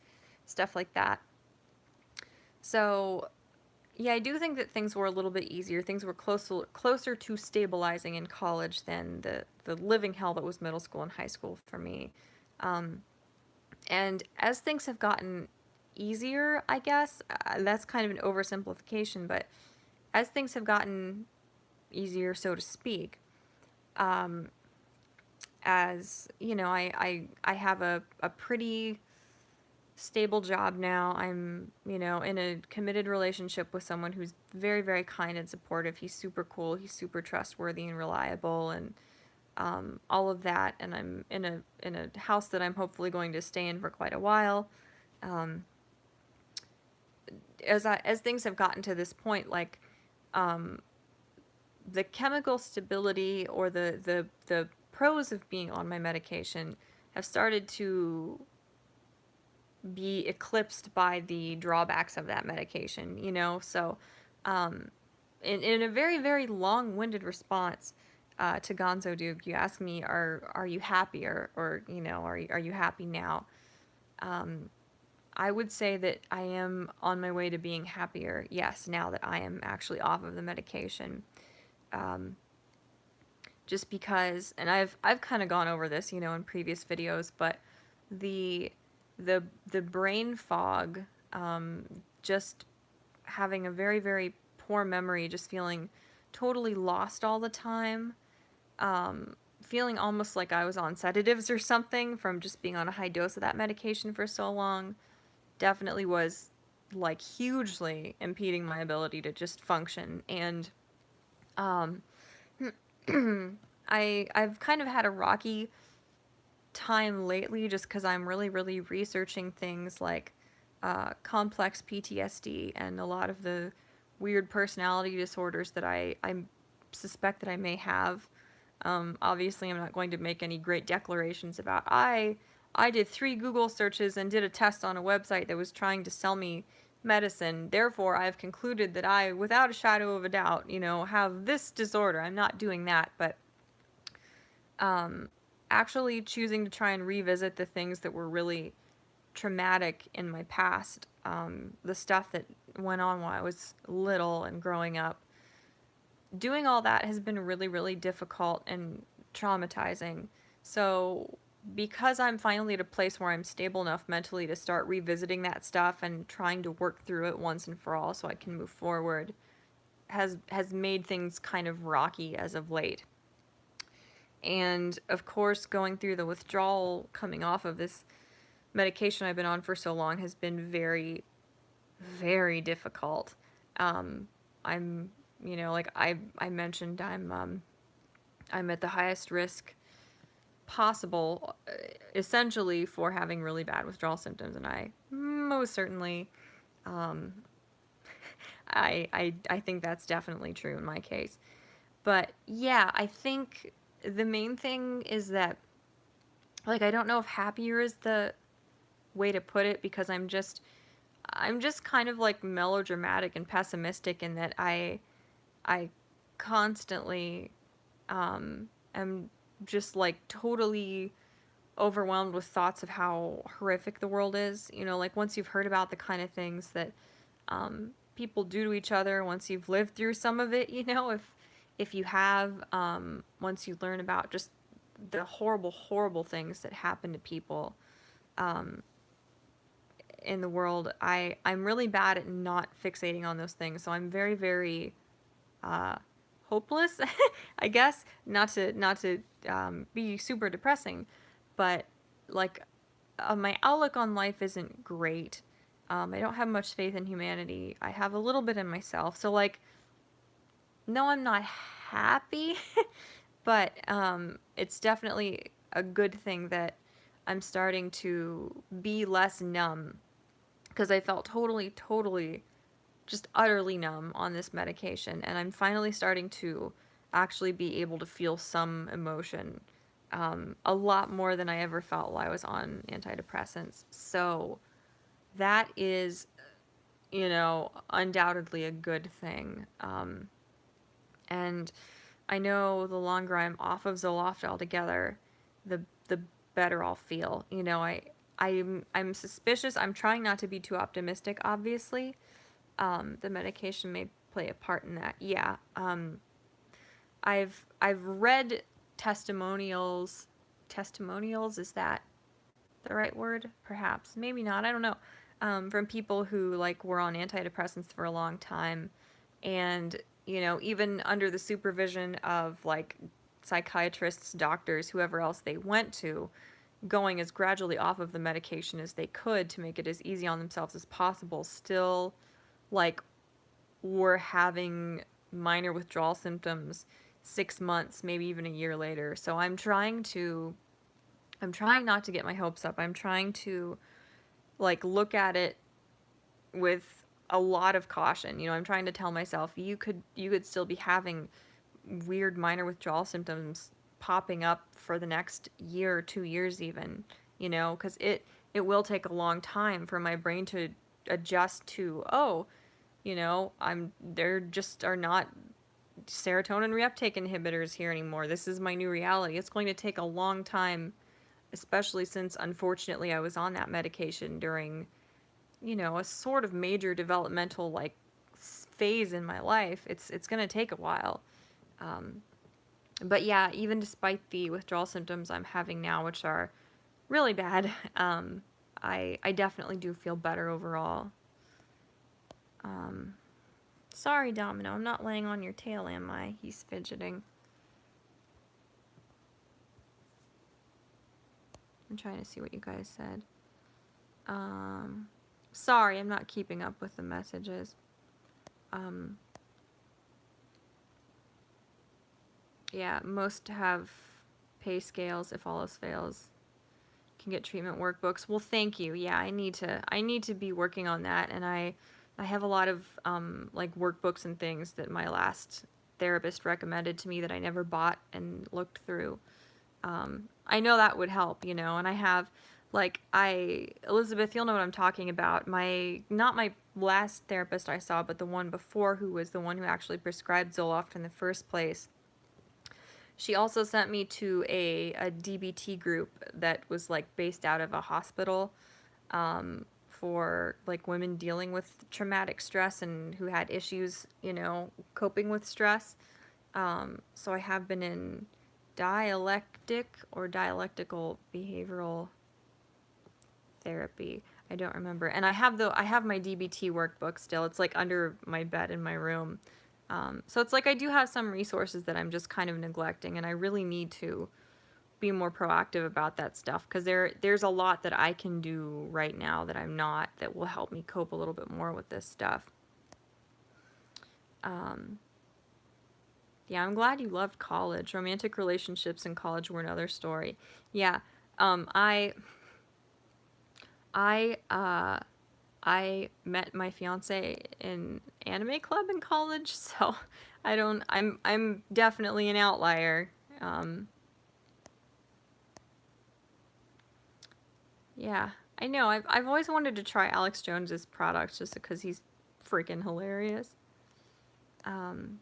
stuff like that. So yeah, I do think that things were a little bit easier. Things were closer to stabilizing in college than the living hell that was middle school and high school for me. Um, and as things have gotten easier, I guess, that's kind of an oversimplification, but as things have gotten easier, so to speak, um, as you know, I have a pretty stable job now. I'm, you know, in a committed relationship with someone who's very, very kind and supportive. He's super cool. He's super trustworthy and reliable, and all of that. And I'm in a house that I'm hopefully going to stay in for quite a while. Um, as things have gotten to this point, like um, the chemical stability or the pros of being on my medication have started to be eclipsed by the drawbacks of that medication, you know? So, um, in a very, very long winded response to Gonzo Duke, you ask me, are you happy or you know, are you happy now? Um, I would say that I am on my way to being happier, yes, now that I am actually off of the medication. Um, just because, and I've kind of gone over this, you know, in previous videos, but the the brain fog, um, just having a very very poor memory, just feeling totally lost all the time, feeling almost like I was on sedatives or something from just being on a high dose of that medication for so long, definitely was like hugely impeding my ability to just function. And um, I've kind of had a rocky time lately just because I'm really really researching things like complex PTSD and a lot of the weird personality disorders that I suspect that I may have. Obviously, I'm not going to make any great declarations about I did 3 Google searches and did a test on a website that was trying to sell me medicine. Therefore, I've concluded that I, without a shadow of a doubt, you know, have this disorder. I'm not doing that, but um, actually choosing to try and revisit the things that were really traumatic in my past, the stuff that went on while I was little and growing up, doing all that has been really, really difficult and traumatizing. So, because I'm finally at a place where I'm stable enough mentally to start revisiting that stuff and trying to work through it once and for all so I can move forward, has made things kind of rocky as of late. And of course, going through the withdrawal coming off of this medication I've been on for so long has been very, very difficult. I'm, you know, like I mentioned, I'm at the highest risk possible, essentially, for having really bad withdrawal symptoms, and I most certainly, um, I think that's definitely true in my case. But yeah, I think the main thing is that, like, I don't know if happier is the way to put it, because I'm just kind of like melodramatic and pessimistic in that I constantly am just like totally overwhelmed with thoughts of how horrific the world is. You know, like once you've heard about the kind of things that people do to each other, once you've lived through some of it, you know, if you have, once you learn about just the horrible, horrible things that happen to people um, in the world, I'm really bad at not fixating on those things. So I'm very, very uh, hopeless, I guess. Not to be super depressing, but like my outlook on life isn't great. I don't have much faith in humanity. I have a little bit in myself. So like, no, I'm not happy, but it's definitely a good thing that I'm starting to be less numb, because I felt totally, totally just utterly numb on this medication, and I'm finally starting to actually be able to feel some emotion, a lot more than I ever felt while I was on antidepressants. So that is, undoubtedly a good thing. And I know the longer I'm off of Zoloft altogether, the better I'll feel. I'm suspicious. I'm trying not to be too optimistic, obviously. The medication may play a part in that. Yeah. I've read testimonials. Testimonials, is that the right word? Perhaps. Maybe not. I don't know. From people who like were on antidepressants for a long time, and even under the supervision of like psychiatrists, doctors, whoever else they went to, going as gradually off of the medication as they could to make it as easy on themselves as possible, still like were having minor withdrawal symptoms 6 months, maybe even a year later. So I'm trying not to get my hopes up. I'm trying to like look at it with a lot of caution. I'm trying to tell myself you could still be having weird minor withdrawal symptoms popping up for the next year or 2 years even, because it will take a long time for my brain to adjust to, oh, there just are not serotonin reuptake inhibitors here anymore. This is my new reality. It's going to take a long time, especially since unfortunately I was on that medication during, a sort of major developmental like phase in my life. It's going to take a while. Um, but yeah, even despite the withdrawal symptoms I'm having now, which are really bad, I definitely do feel better overall. Um, Sorry, Domino, I'm not laying on your tail, am I? He's fidgeting. I'm trying to see what you guys said. Sorry, I'm not keeping up with the messages. Yeah, most have pay scales if all else fails. Can get treatment workbooks. Well, thank you. Yeah, I need to be working on that, and I have a lot of like workbooks and things that my last therapist recommended to me that I never bought and looked through. I know that would help, and I have like Elizabeth, you'll know what I'm talking about. Not my last therapist I saw, but the one before, who was the one who actually prescribed Zoloft in the first place. She also sent me to a DBT group that was like based out of a hospital, for like women dealing with traumatic stress and who had issues, coping with stress. So I have been in dialectical behavioral therapy. I don't remember. And I have my DBT workbook still. It's like under my bed in my room. So it's like I do have some resources that I'm just kind of neglecting, and I really need to be more proactive about that stuff, because there's a lot that I can do right now that I'm not, that will help me cope a little bit more with this stuff. Um, yeah, I'm glad you loved college. Romantic relationships in college were another story. Yeah, I I met my fiance in anime club in college, so I'm definitely an outlier. Yeah, I know. I've always wanted to try Alex Jones's products just because he's freaking hilarious. Um,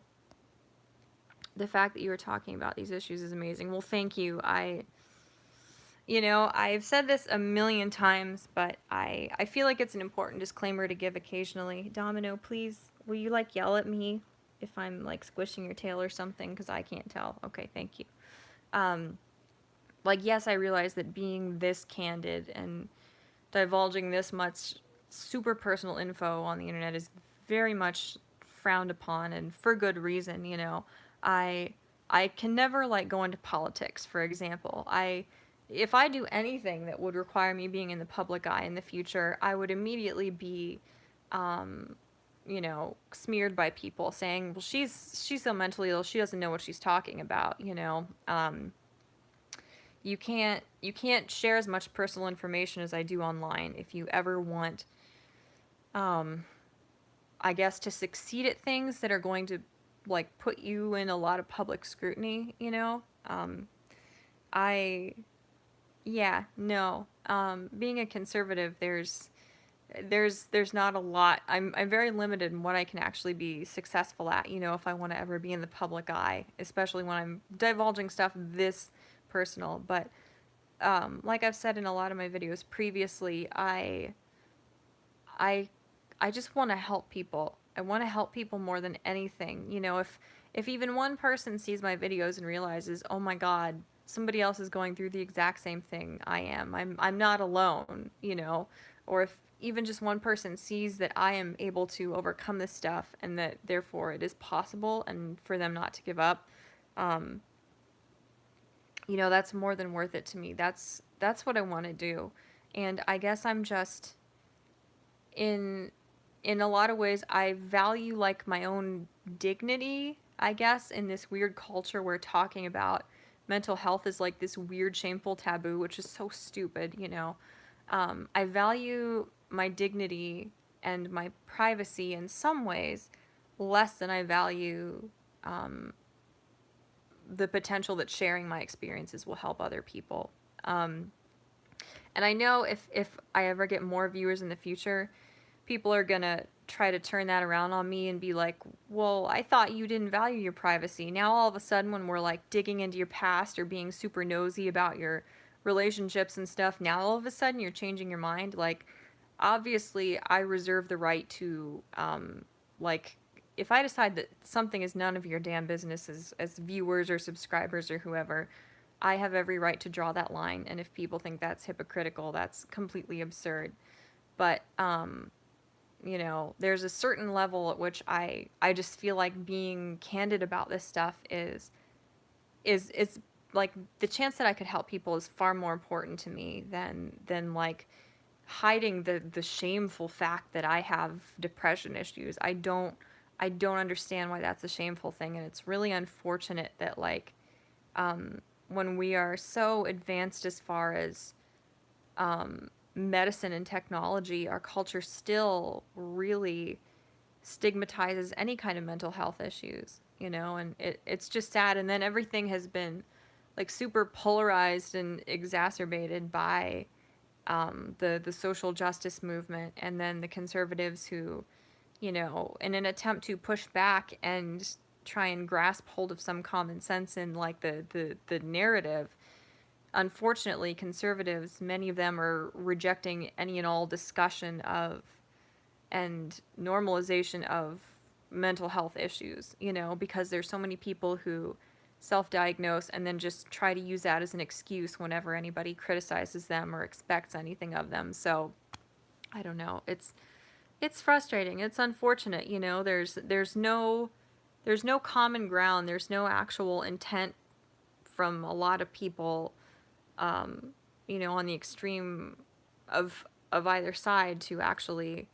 the fact that you were talking about these issues is amazing. Well, thank you. I've said this a million times, but I feel like it's an important disclaimer to give occasionally. Domino, please, will you like yell at me if I'm like squishing your tail or something? Because I can't tell. Okay, thank you. Like, yes, I realize that being this candid and divulging this much super personal info on the internet is very much frowned upon, and for good reason. I I can never like go into politics, for example. If I do anything that would require me being in the public eye in the future, I would immediately be smeared by people saying, well, she's so mentally ill, she doesn't know what she's talking about. You can't share as much personal information as I do online if you ever want, I guess, to succeed at things that are going to like put you in a lot of public scrutiny. I Yeah, no. Being a conservative, there's not a lot. I'm very limited in what I can actually be successful at, if I want to ever be in the public eye, especially when I'm divulging stuff this personal. But like I've said in a lot of my videos previously, I I just want to help people. I want to help people more than anything. If even one person sees my videos and realizes, "Oh my god, somebody else is going through the exact same thing I am. I'm not alone." Or if even just one person sees that I am able to overcome this stuff and that therefore it is possible and for them not to give up, um, that's more than worth it to me. That's what I want to do. And I guess I'm just in in a lot of ways I value like my own dignity, I guess, in this weird culture where talking about mental health is like this weird shameful taboo, which is so stupid. I value my dignity and my privacy in some ways less than I value um, the potential that sharing my experiences will help other people. Um, and I know if I ever get more viewers in the future, people are gonna try to turn that around on me and be like, well, I thought you didn't value your privacy. Now all of a sudden when we're like digging into your past or being super nosy about your relationships and stuff, now all of a sudden you're changing your mind. Like, obviously I reserve the right to, like, if I decide that something is none of your damn business as viewers or subscribers or whoever, I have every right to draw that line. And if people think that's hypocritical, that's completely absurd. But there's a certain level at which I just feel like being candid about this stuff is like the chance that I could help people is far more important to me than like hiding the shameful fact that I have depression issues. I don't understand why that's a shameful thing, and it's really unfortunate that like when we are so advanced as far as medicine and technology, our culture still really stigmatizes any kind of mental health issues, and it's just sad. And then everything has been like super polarized and exacerbated by the social justice movement, and then the conservatives who, in an attempt to push back and try and grasp hold of some common sense in like the narrative. Unfortunately, conservatives, many of them are rejecting any and all discussion of and normalization of mental health issues, because there's so many people who self-diagnose and then just try to use that as an excuse whenever anybody criticizes them or expects anything of them. So, I don't know. It's frustrating. It's unfortunate. There's no common ground. There's no actual intent from a lot of people on the extreme of either side to actually,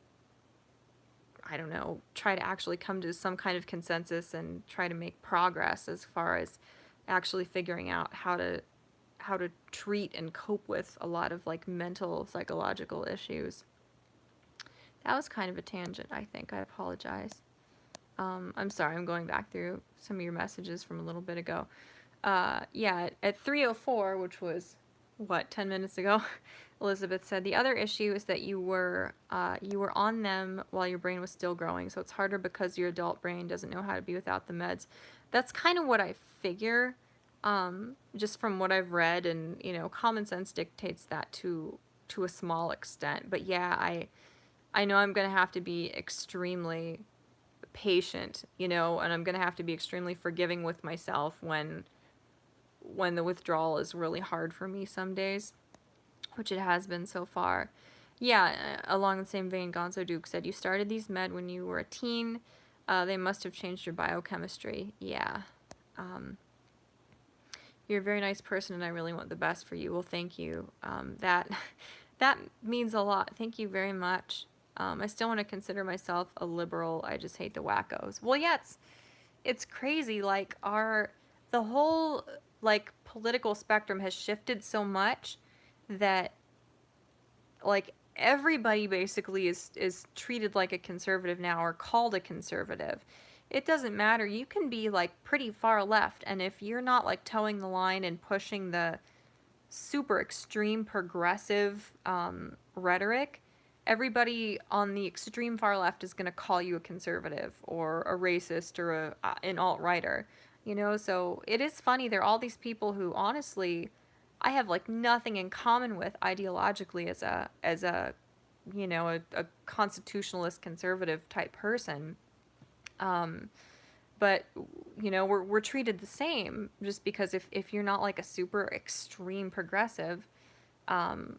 I don't know, try to actually come to some kind of consensus and try to make progress as far as actually figuring out how to treat and cope with a lot of like mental psychological issues. That was kind of a tangent, I think. I apologize. I'm sorry, I'm going back through some of your messages from a little bit ago. Yeah, at 3:04, which was what, 10 minutes ago, Elizabeth said the other issue is that you were on them while your brain was still growing, so it's harder because your adult brain doesn't know how to be without the meds. That's kind of what I figure, just from what I've read, and common sense dictates that to a small extent. But yeah, I know I'm gonna have to be extremely patient, and I'm gonna have to be extremely forgiving with myself when the withdrawal is really hard for me some days, which it has been so far. Yeah, along the same vein, Gonzo Duke said, you started these med when you were a teen. They must have changed your biochemistry. Yeah. Um, you're a very nice person, and I really want the best for you. Well, thank you. That means a lot. Thank you very much. I still want to consider myself a liberal. I just hate the wackos. Well, yeah, it's crazy. Like the whole like political spectrum has shifted so much that like everybody basically is treated like a conservative now, or called a conservative. It doesn't matter. You can be like pretty far left, and if you're not like towing the line and pushing the super extreme progressive rhetoric, everybody on the extreme far left is going to call you a conservative or a racist or an alt-righter. So it is funny. There are all these people who honestly I have like nothing in common with ideologically as a constitutionalist conservative type person. Um, but we're treated the same just because if you're not like a super extreme progressive, um,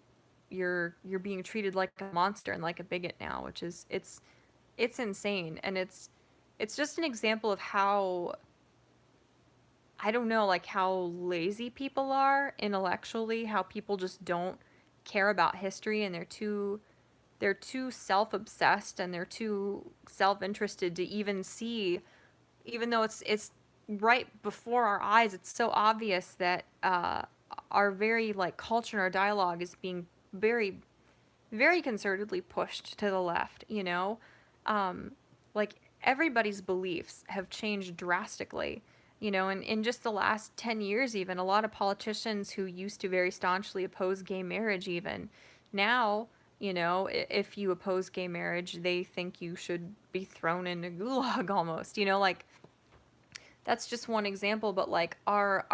you're being treated like a monster and like a bigot now, which is it's insane. And it's just an example of how, I don't know, like how lazy people are intellectually, how people just don't care about history, and they're too self-obsessed, and they're too self-interested to even see, even though it's right before our eyes. It's so obvious that our very like culture and our dialogue is being very, very concertedly pushed to the left. Um, like everybody's beliefs have changed drastically. And in just the last 10 years, even a lot of politicians who used to very staunchly oppose gay marriage, even now, if you oppose gay marriage, they think you should be thrown in a gulag almost. Like that's just one example, but like our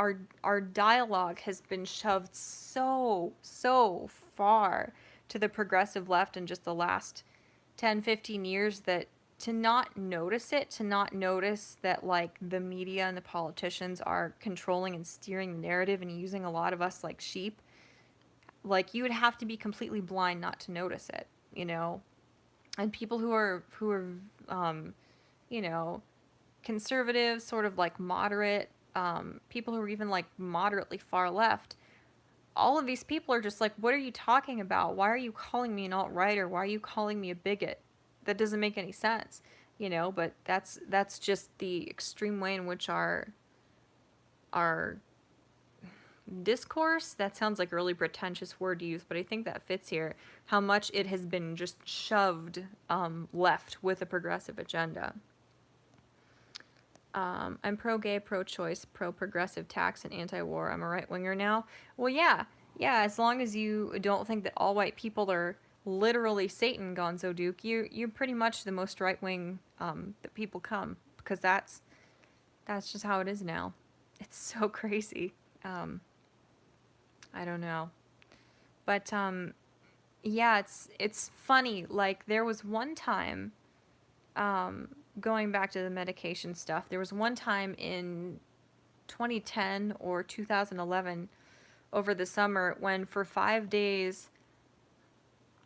dialogue has been shoved so far to the progressive left in just the last 10-15 years, that to not notice it, to not notice that like the media and the politicians are controlling and steering the narrative and using a lot of us like sheep, like you would have to be completely blind not to notice it, and people who are um you know conservative, sort of like moderate, people who are even like moderately far left, all of these people are just like, what are you talking about? Why are you calling me an alt-righter? Why are you calling me a bigot? That doesn't make any sense, but that's just the extreme way in which our discourse, that sounds like a really pretentious word to use, but I think that fits here, how much it has been just shoved left with a progressive agenda. I'm pro-gay, pro-choice, pro-progressive tax, and anti-war. I'm a right-winger now. Well, yeah. Yeah, as long as you don't think that all white people are literally Satan, Gonzo Duke, you're pretty much the most right-wing that people come. Because that's just how it is now. It's so crazy. I don't know. But, yeah, it's funny. Like, there was one time, going back to the medication stuff, there was one time in 2010 or 2011 over the summer when for 5 days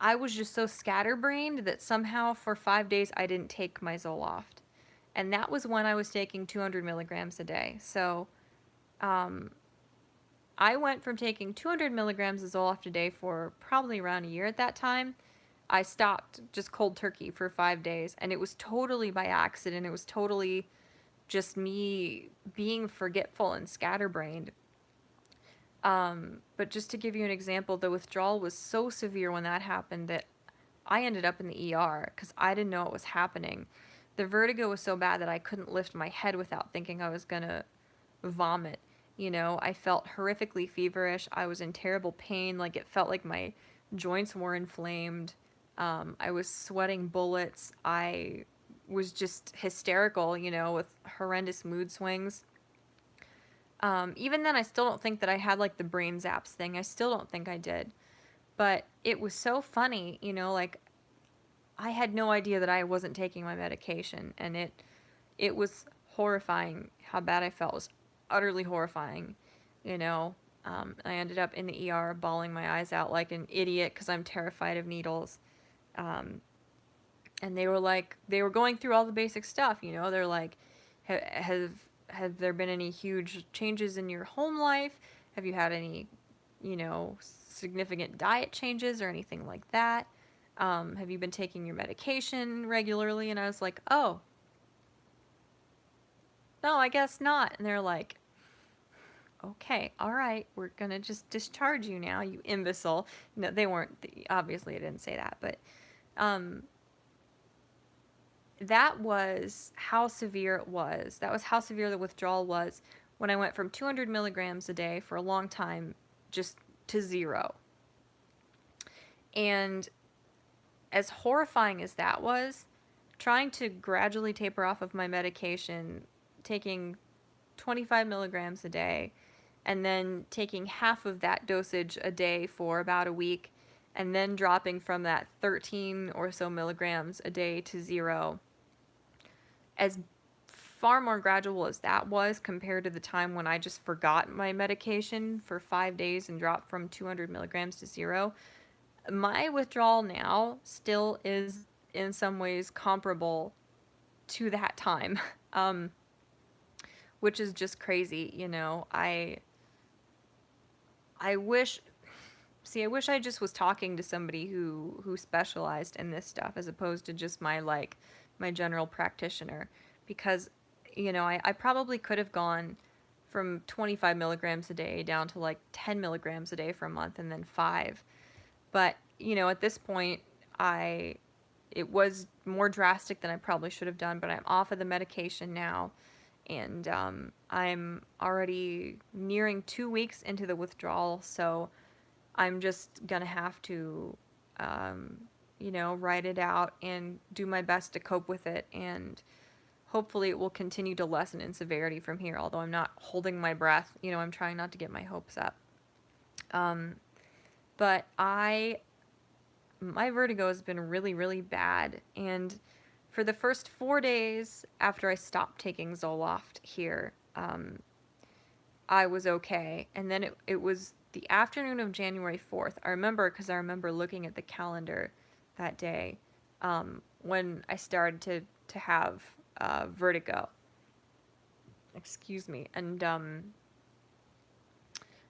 I was just so scatterbrained that somehow for 5 days I didn't take my Zoloft. And that was when I was taking 200 milligrams a day. So I went from taking 200 milligrams of Zoloft a day for probably around a year at that time. I stopped just cold turkey for 5 days, and it was totally by accident. It was totally just me being forgetful and scatterbrained. But just to give you an example, the withdrawal was so severe when that happened that I ended up in the ER because I didn't know it was happening. the vertigo was so bad that I couldn't lift my head without thinking I was gonna vomit. You know, I felt horrifically feverish. I was in terrible pain. Like, it felt like my joints were inflamed. I was sweating bullets. I was just hysterical, you know, with horrendous mood swings. Even then, I still don't think that I had like the brain zaps thing. I still don't think I did. But it was so funny, you know, like I had no idea that I wasn't taking my medication, and it was horrifying how bad I felt. It was utterly horrifying, you know. I ended up in the ER bawling my eyes out like an idiot because I'm terrified of needles. Um, and they were going through all the basic stuff, you know. They're like, have have there been any huge changes in your home life? Have you had any, you know, significant diet changes or anything like that? Have you been taking your medication regularly? And I was like, oh, no, I guess not. And they're like, okay, all right, we're gonna just discharge you now, you imbecile. No, they weren't. Obviously, I didn't say that, but um, that was how severe it was. That was how severe the withdrawal was when I went from 200 milligrams a day for a long time just to zero. And as horrifying as that was, trying to gradually taper off of my medication, taking 25 milligrams a day, and then taking half of that dosage a day for about a week, and then dropping from that 13 or so milligrams a day to zero, as far more gradual as that was compared to the time when I just forgot my medication for 5 days and dropped from 200 milligrams to zero, my withdrawal now still is in some ways comparable to that time, um, which is just crazy. You know, I wish, see, I wish I just was talking to somebody who specialized in this stuff as opposed to just my like my general practitioner, because you know I probably could have gone from 25 milligrams a day down to like 10 milligrams a day for a month and then 5. But you know, at this point, I it was more drastic than I probably should have done, but I'm off of the medication now, and I'm already nearing 2 weeks into the withdrawal, so I'm just gonna have to, um, you know, write it out and do my best to cope with it, and hopefully it will continue to lessen in severity from here, although I'm not holding my breath. You know, I'm trying not to get my hopes up. Um, but my vertigo has been really, really bad. And for the first 4 days after I stopped taking Zoloft here, I was okay. And then it was the afternoon of January 4th. I remember because I remember looking at the calendar that day, when I started to have vertigo. Excuse me. And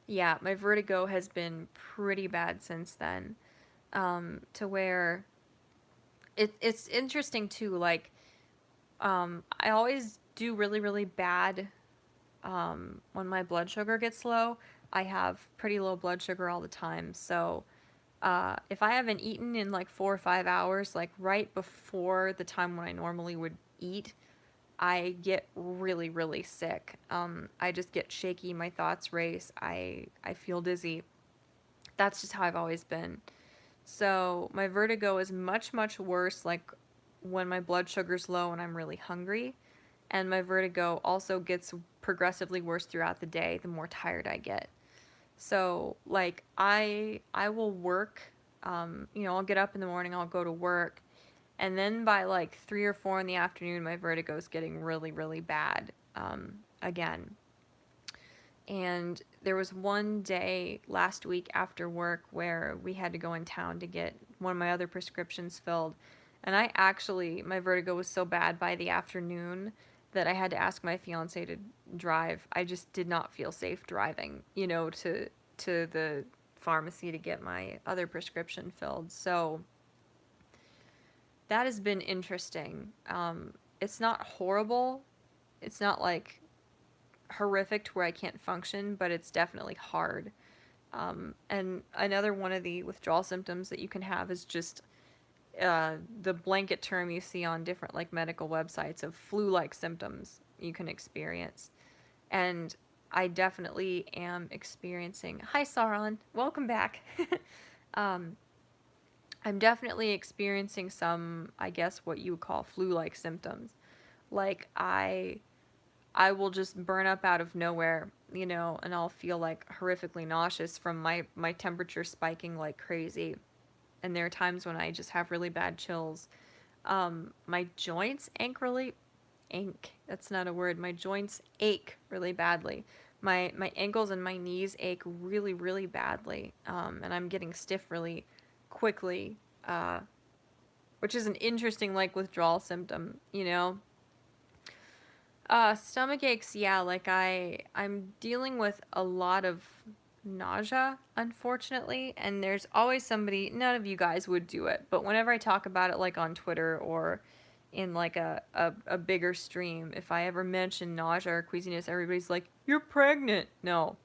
yeah, my vertigo has been pretty bad since then, to where it's interesting too. Like, I always do really, really bad when my blood sugar gets low. I have pretty low blood sugar all the time. So if I haven't eaten in like 4 or 5 hours, like right before the time when I normally would eat, I get really, really sick. I just get shaky. My thoughts race. I feel dizzy. That's just how I've always been. So my vertigo is much, much worse like when my blood sugar's low and I'm really hungry. And my vertigo also gets progressively worse throughout the day the more tired I get. So like I will work, you know, I'll get up in the morning, I'll go to work, and then by like 3 or 4 in the afternoon, my vertigo's getting really, really bad, again. And there was one day last week after work where we had to go in town to get one of my other prescriptions filled. And my vertigo was so bad by the afternoon that I had to ask my fiance to drive. I just did not feel safe driving, you know, to the pharmacy to get my other prescription filled. So that has been interesting. It's not horrible. It's not like horrific to where I can't function, but it's definitely hard. And another one of the withdrawal symptoms that you can have is just the blanket term you see on different like medical websites of flu-like symptoms you can experience. And I definitely am experiencing. Hi, Sauron. Welcome back. um, I'm definitely experiencing some, I guess, what you would call flu-like symptoms. Like I will just burn up out of nowhere, you know, and I'll feel like horrifically nauseous from my temperature spiking like crazy. And there are times when I just have really bad chills. My joints that's not a word. My joints ache really badly. My ankles and my knees ache really, really badly. And I'm getting stiff really quickly, uh, which is an interesting like withdrawal symptom, you know. Stomach aches, yeah, like I'm dealing with a lot of nausea, unfortunately, and there's always somebody, none of you guys would do it, but whenever I talk about it like on Twitter or in like a bigger stream, if I ever mention nausea or queasiness, everybody's like, "You're pregnant." No,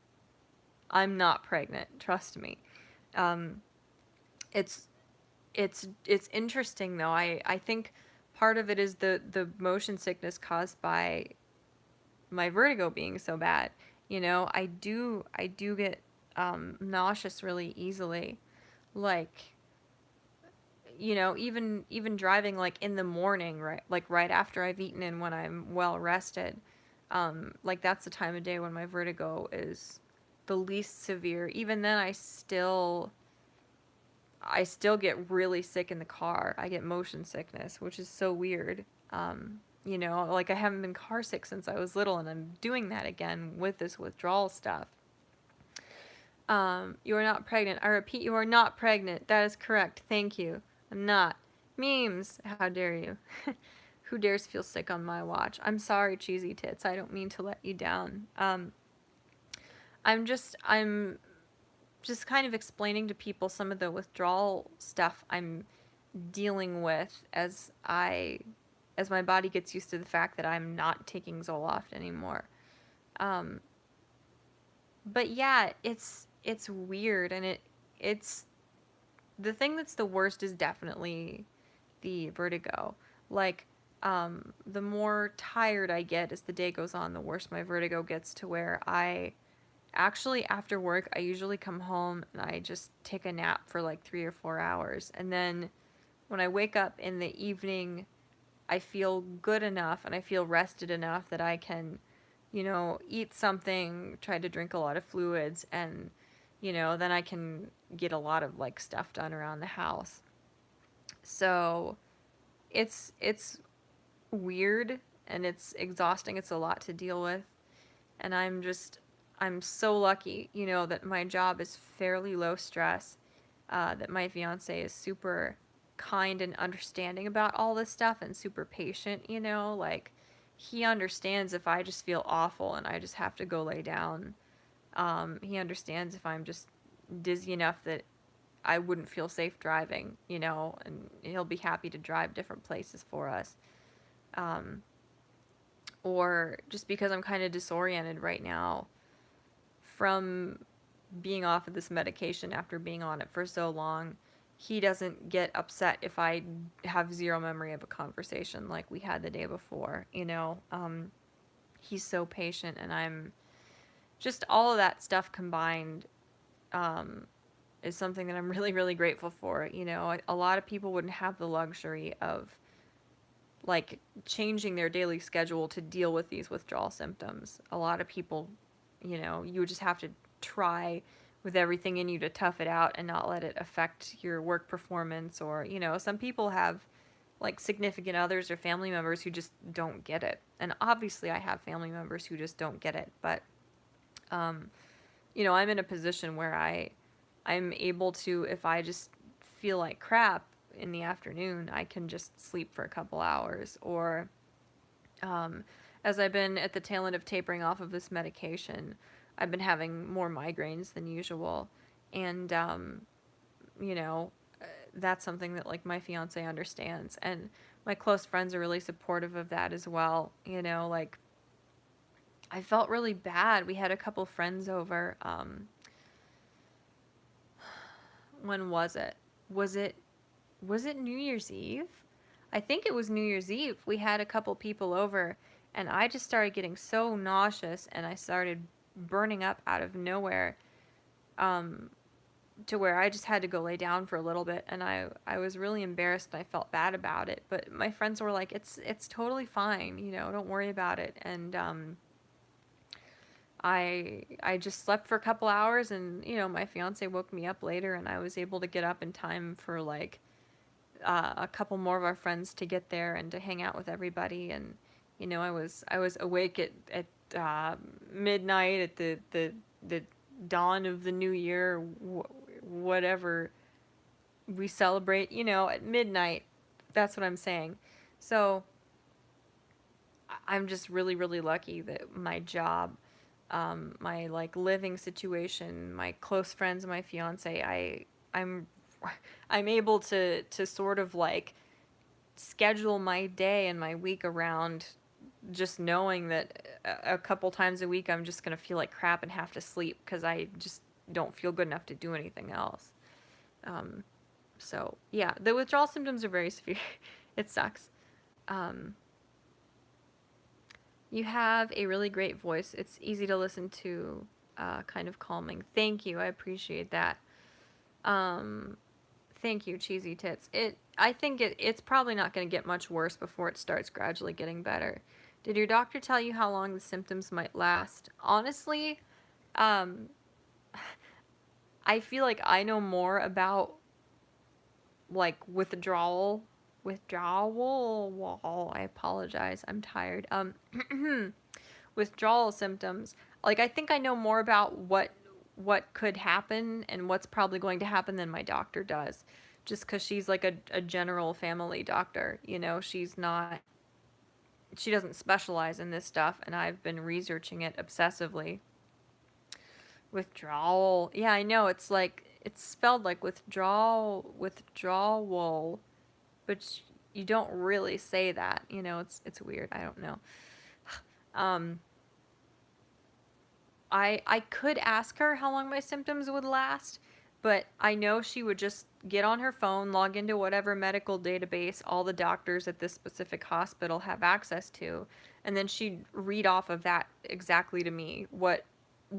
I'm not pregnant, trust me. Um, it's it's interesting though. I think part of it is the motion sickness caused by my vertigo being so bad. You know, I do get nauseous really easily. Like, you know, even driving like in the morning, right? Like right after I've eaten and when I'm well rested. Like that's the time of day when my vertigo is the least severe. Even then I still get really sick in the car. I get motion sickness, which is so weird. You know, like I haven't been car sick since I was little, and I'm doing that again with this withdrawal stuff. You are not pregnant. I repeat, you are not pregnant. That is correct. Thank you. I'm not. Memes. How dare you? Who dares feel sick on my watch? I'm sorry, cheesy tits. I don't mean to let you down. I'm just kind of explaining to people some of the withdrawal stuff I'm dealing with as my body gets used to the fact that I'm not taking Zoloft anymore. Um, but yeah, it's weird, and it's the thing that's the worst is definitely the vertigo. Like, the more tired I get as the day goes on, the worse my vertigo gets, to where I actually, after work, I usually come home and I just take a nap for like 3 or 4 hours. And then when I wake up in the evening, I feel good enough and I feel rested enough that I can, you know, eat something, try to drink a lot of fluids, and, you know, then I can get a lot of like stuff done around the house. So it's weird and it's exhausting. It's a lot to deal with. And I'm so lucky, you know, that my job is fairly low stress, that my fiance is super kind and understanding about all this stuff and super patient, you know, like he understands if I just feel awful and I just have to go lay down. He understands if I'm just dizzy enough that I wouldn't feel safe driving, you know, and he'll be happy to drive different places for us. Um, or just because I'm kind of disoriented right now from being off of this medication after being on it for so long, he doesn't get upset if I have zero memory of a conversation like we had the day before, you know? He's so patient, and I'm just all of that stuff combined, um, is something that I'm really, really grateful for. You know, a lot of people wouldn't have the luxury of like changing their daily schedule to deal with these withdrawal symptoms. A lot of people, you know, you would just have to try with everything in you to tough it out and not let it affect your work performance. Or, you know, some people have like significant others or family members who just don't get it. And obviously I have family members who just don't get it, but um you know, I'm in a position where I'm able to, if I just feel like crap in the afternoon, I can just sleep for a couple hours. Or um, as I've been at the tail end of tapering off of this medication, I've been having more migraines than usual. And, you know, that's something that like my fiance understands. And my close friends are really supportive of that as well. You know, like I felt really bad. We had a couple friends over. When was it? Was it was it New Year's Eve? I think it was New Year's Eve. We had a couple people over, and I just started getting so nauseous, and I started burning up out of nowhere, um, to where I just had to go lay down for a little bit, and I was really embarrassed, and I felt bad about it. But my friends were like, "It's totally fine, don't worry about it." And I just slept for a couple hours, and my fiance woke me up later, and I was able to get up in time for like a couple more of our friends to get there and to hang out with everybody. And I was awake at midnight, at the dawn of the new year, whatever we celebrate, at midnight. That's what I'm saying. So I'm just really, really lucky that my job, my like living situation, my close friends, my fiance, I'm I'm able to sort of like schedule my day and my week around just knowing that a couple times a week I'm just going to feel like crap and have to sleep because I just don't feel good enough to do anything else. Um, so, yeah, the withdrawal symptoms are very severe. It sucks. Um, you have a really great voice. It's easy to listen to, kind of calming. Thank you. I appreciate that. Um, Thank you, Cheesy Tits. I think it's probably not going to get much worse before it starts gradually getting better. Did your doctor tell you how long the symptoms might last? Honestly, um, I feel like I know more about like withdrawal. I apologize. I'm tired. Withdrawal symptoms. Like I think I know more about what could happen and what's probably going to happen than my doctor does. Just because she's like a general family doctor, she doesn't specialize in this stuff, and I've been researching it obsessively. Withdrawal. Yeah, I know. It's spelled like withdrawal, but you don't really say that. It's weird. I don't know. Um, I could ask her how long my symptoms would last, but I know she would just get on her phone, log into whatever medical database all the doctors at this specific hospital have access to, and then she'd read off of that exactly to me what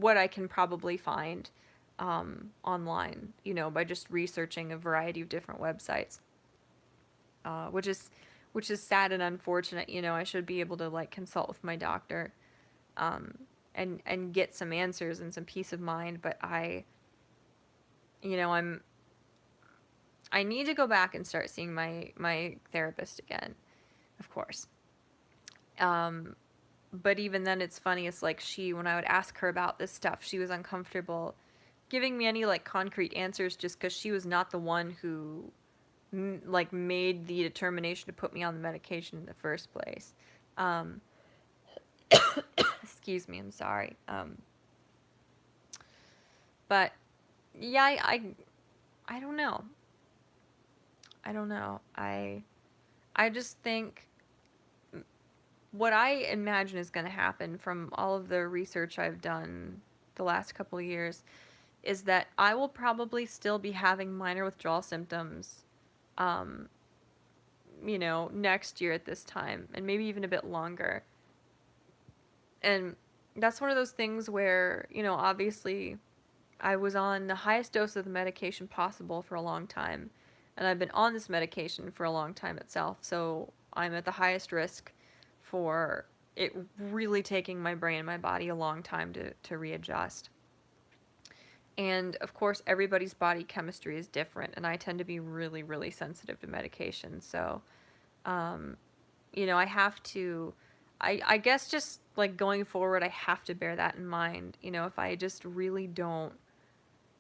I can probably find online, by just researching a variety of different websites, which is sad and unfortunate. I should be able to like consult with my doctor, um, and get some answers and some peace of mind. But you know, I'm I need to go back and start seeing my therapist again, of course. Um, but even then, it's funny. It's like when I would ask her about this stuff, she was uncomfortable giving me any like concrete answers just because she was not the one who like made the determination to put me on the medication in the first place. Um, excuse me, I'm sorry. But yeah, I don't know. I don't know. I just think what I imagine is going to happen from all of the research I've done the last couple of years is that I will probably still be having minor withdrawal symptoms, um, next year at this time, and maybe even a bit longer. And that's one of those things where, obviously I was on the highest dose of the medication possible for a long time, and I've been on this medication for a long time itself, so I'm at the highest risk for it really taking my brain and my body a long time to readjust. And of course, everybody's body chemistry is different, and I tend to be really, really sensitive to medication. So, um, I have to, I guess just like going forward, I have to bear that in mind. If I just really don't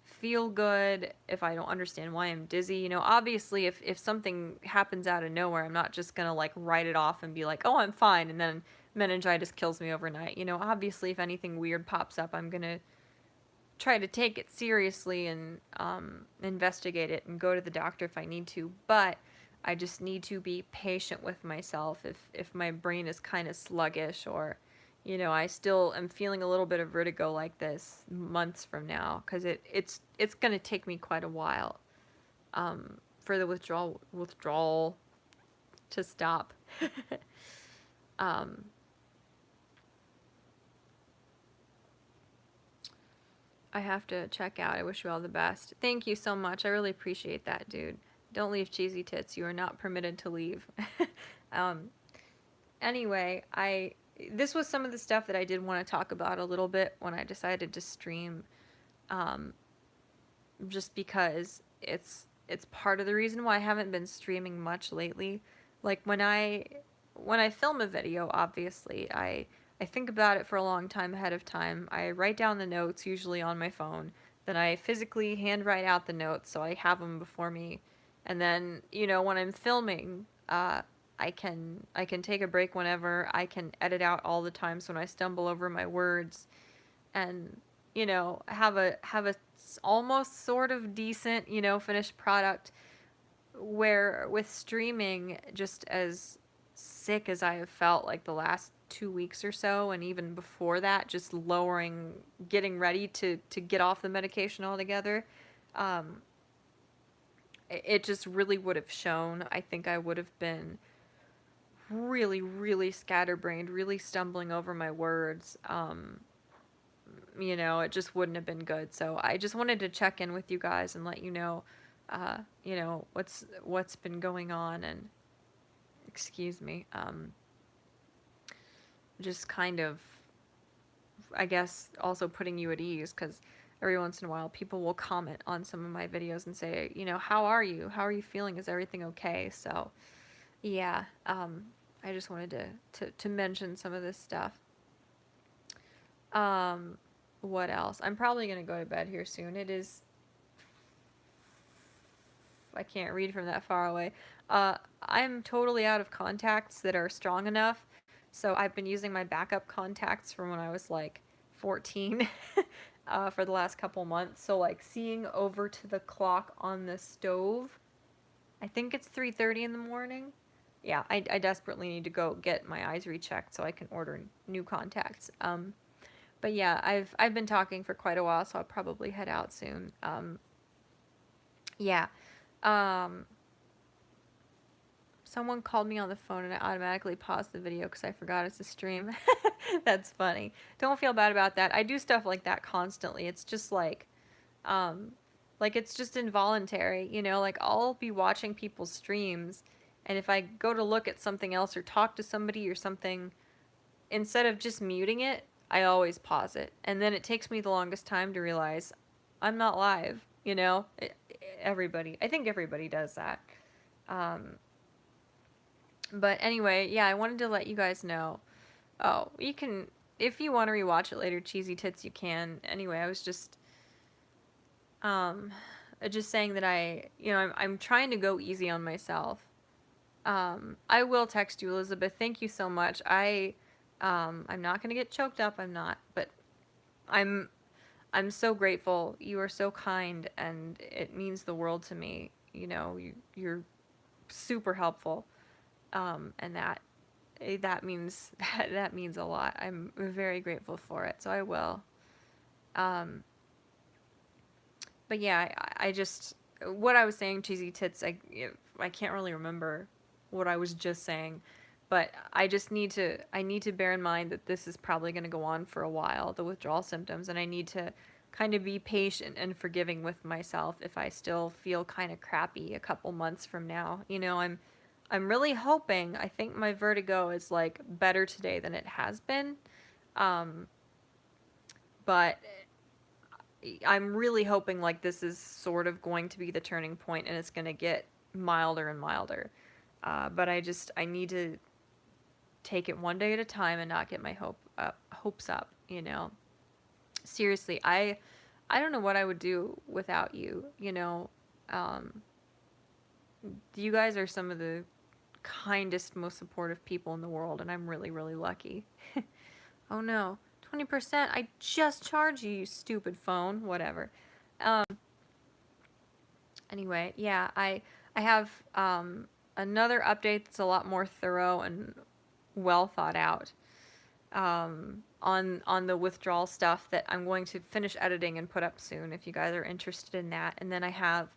feel good, if I don't understand why I'm dizzy, obviously if something happens out of nowhere, I'm not just gonna like write it off and be like, oh, I'm fine, and then meningitis kills me overnight. Obviously if anything weird pops up, I'm gonna try to take it seriously and investigate it and go to the doctor if I need to. But I just need to be patient with myself if my brain is kind of sluggish, or I still am feeling a little bit of vertigo like this months from now, because it's going to take me quite a while. for the withdrawal to stop. um, I have to check out. I wish you all the best. Thank you so much. I really appreciate that, dude. Don't leave Cheesy Tits. You are not permitted to leave. um, anyway, this was some of the stuff that I did want to talk about a little bit when I decided to stream. Um, just because it's part of the reason why I haven't been streaming much lately. Like when I film a video, obviously, I think about it for a long time ahead of time. I write down the notes usually on my phone. Then I physically handwrite out the notes so I have them before me. And then, when I'm filming, I can take a break whenever. I can edit out all the times when I stumble over my words and have a almost sort of decent finished product. Where with streaming, just as sick as I have felt like the last 2 weeks or so, and even before that, just getting ready to get off the medication altogether, um, it just really would have shown. I think I would have been really, really scatterbrained, really stumbling over my words. It just wouldn't have been good. So I just wanted to check in with you guys and let you know, what's been going on, and excuse me, just kind of, I guess, also putting you at ease, because every once in a while people will comment on some of my videos and say, how are you? How are you feeling? Is everything okay? So yeah, I just wanted to mention some of this stuff. What else? I'm probably going to go to bed here soon. It is... I can't read from that far away. I'm totally out of contacts that are strong enough. So I've been using my backup contacts from when I was like 14 for the last couple months. So like seeing over to the clock on the stove, I think it's 3:30 in the morning. Yeah, I desperately need to go get my eyes rechecked so I can order new contacts. But yeah, I've been talking for quite a while, so I'll probably head out soon. Yeah. Um, Someone called me on the phone and I automatically paused the video because I forgot it's a stream. That's funny. Don't feel bad about that. I do stuff like that constantly. It's just um, like it's just involuntary, like I'll be watching people's streams, and if I go to look at something else or talk to somebody or something, instead of just muting it, I always pause it. And then it takes me the longest time to realize I'm not live, I think everybody does that. Um, but anyway, yeah, I wanted to let you guys know. Oh, you can, if you want to rewatch it later, Cheesy Tits, you can. Anyway, I was um, just saying that I'm trying to go easy on myself. I will text you, Elizabeth. Thank you so much. I'm not gonna get choked up. I'm not, but I'm, I'm so grateful. You are so kind, and it means the world to me. You're super helpful, and that means that means a lot. I'm very grateful for it. So I will. Um, but yeah, I just what I was saying, Cheesy Tits. I can't really remember what I was just saying, but I need to bear in mind that this is probably going to go on for a while, the withdrawal symptoms, and I need to kind of be patient and forgiving with myself if I still feel kind of crappy a couple months from now. I'm really hoping. I think my vertigo is like better today than it has been. Um, but I'm really hoping like this is sort of going to be the turning point and it's going to get milder and milder. But I need to take it one day at a time and not get my hopes up. Seriously, I don't know what I would do without you. Um, you guys are some of the kindest, most supportive people in the world, and I'm really, really lucky. Oh no, 20%? I just charged you, you stupid phone. Whatever. Um, anyway, yeah, I have another update that's a lot more thorough and well thought out on the withdrawal stuff that I'm going to finish editing and put up soon if you guys are interested in that. And then I have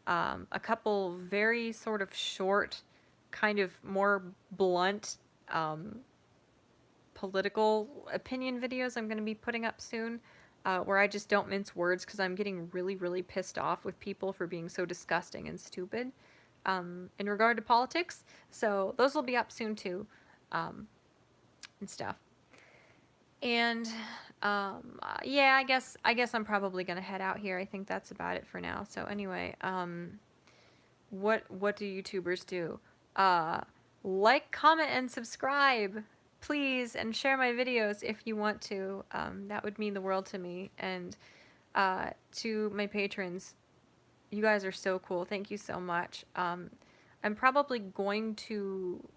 a couple very sort of short, kind of more blunt political opinion videos I'm going to be putting up soon, where I just don't mince words because I'm getting really, really pissed off with people for being so disgusting and stupid in regard to politics. So those will be up soon too, and stuff. And yeah, I guess I'm probably gonna head out here. I think that's about it for now. So anyway, what do YouTubers do? Uh, like, comment, and subscribe, please, and share my videos if you want to. That would mean the world to me. And to my patrons, you guys are so cool. Thank you so much. I'm probably going to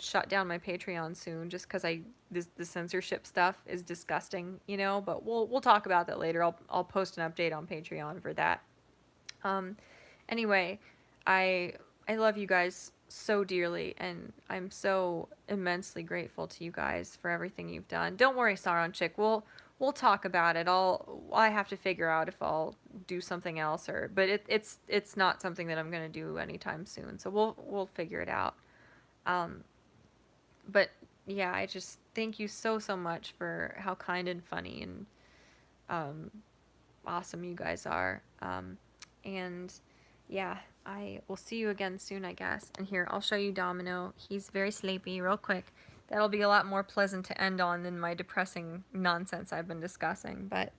shut down my Patreon soon just because the censorship stuff is disgusting, you know. But we'll talk about that later. I'll post an update on Patreon for that. Anyway, I I love you guys so dearly, and I'm so immensely grateful to you guys for everything you've done. Don't worry, Sauron Chick. We'll talk about it. I have to figure out if I'll do something else but it's not something that I'm gonna do anytime soon. So we'll figure it out. But yeah, I just thank you so much for how kind and funny and um, awesome you guys are. And yeah, I will see you again soon, I guess. And here, I'll show you Domino. He's very sleepy, real quick. That'll be a lot more pleasant to end on than my depressing nonsense I've been discussing, but...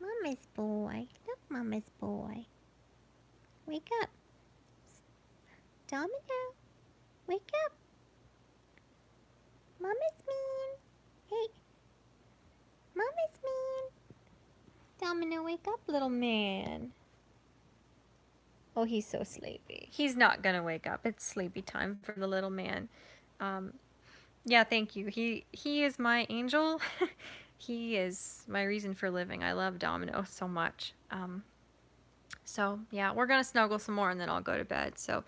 Mama's boy. Look, Mama's boy. Wake up. Domino. Wake up. Mama's mean. Hey. Mama's mean. Domino, wake up, little man. Oh, he's so sleepy. He's not gonna wake up. It's sleepy time for the little man. Yeah, thank you. He is my angel. He is my reason for living. I love Domino so much. So yeah, we're gonna snuggle some more and then I'll go to bed. So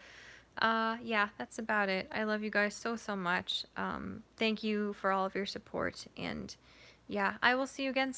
yeah, that's about it. I love you guys so much. Thank you for all of your support, and yeah, I will see you again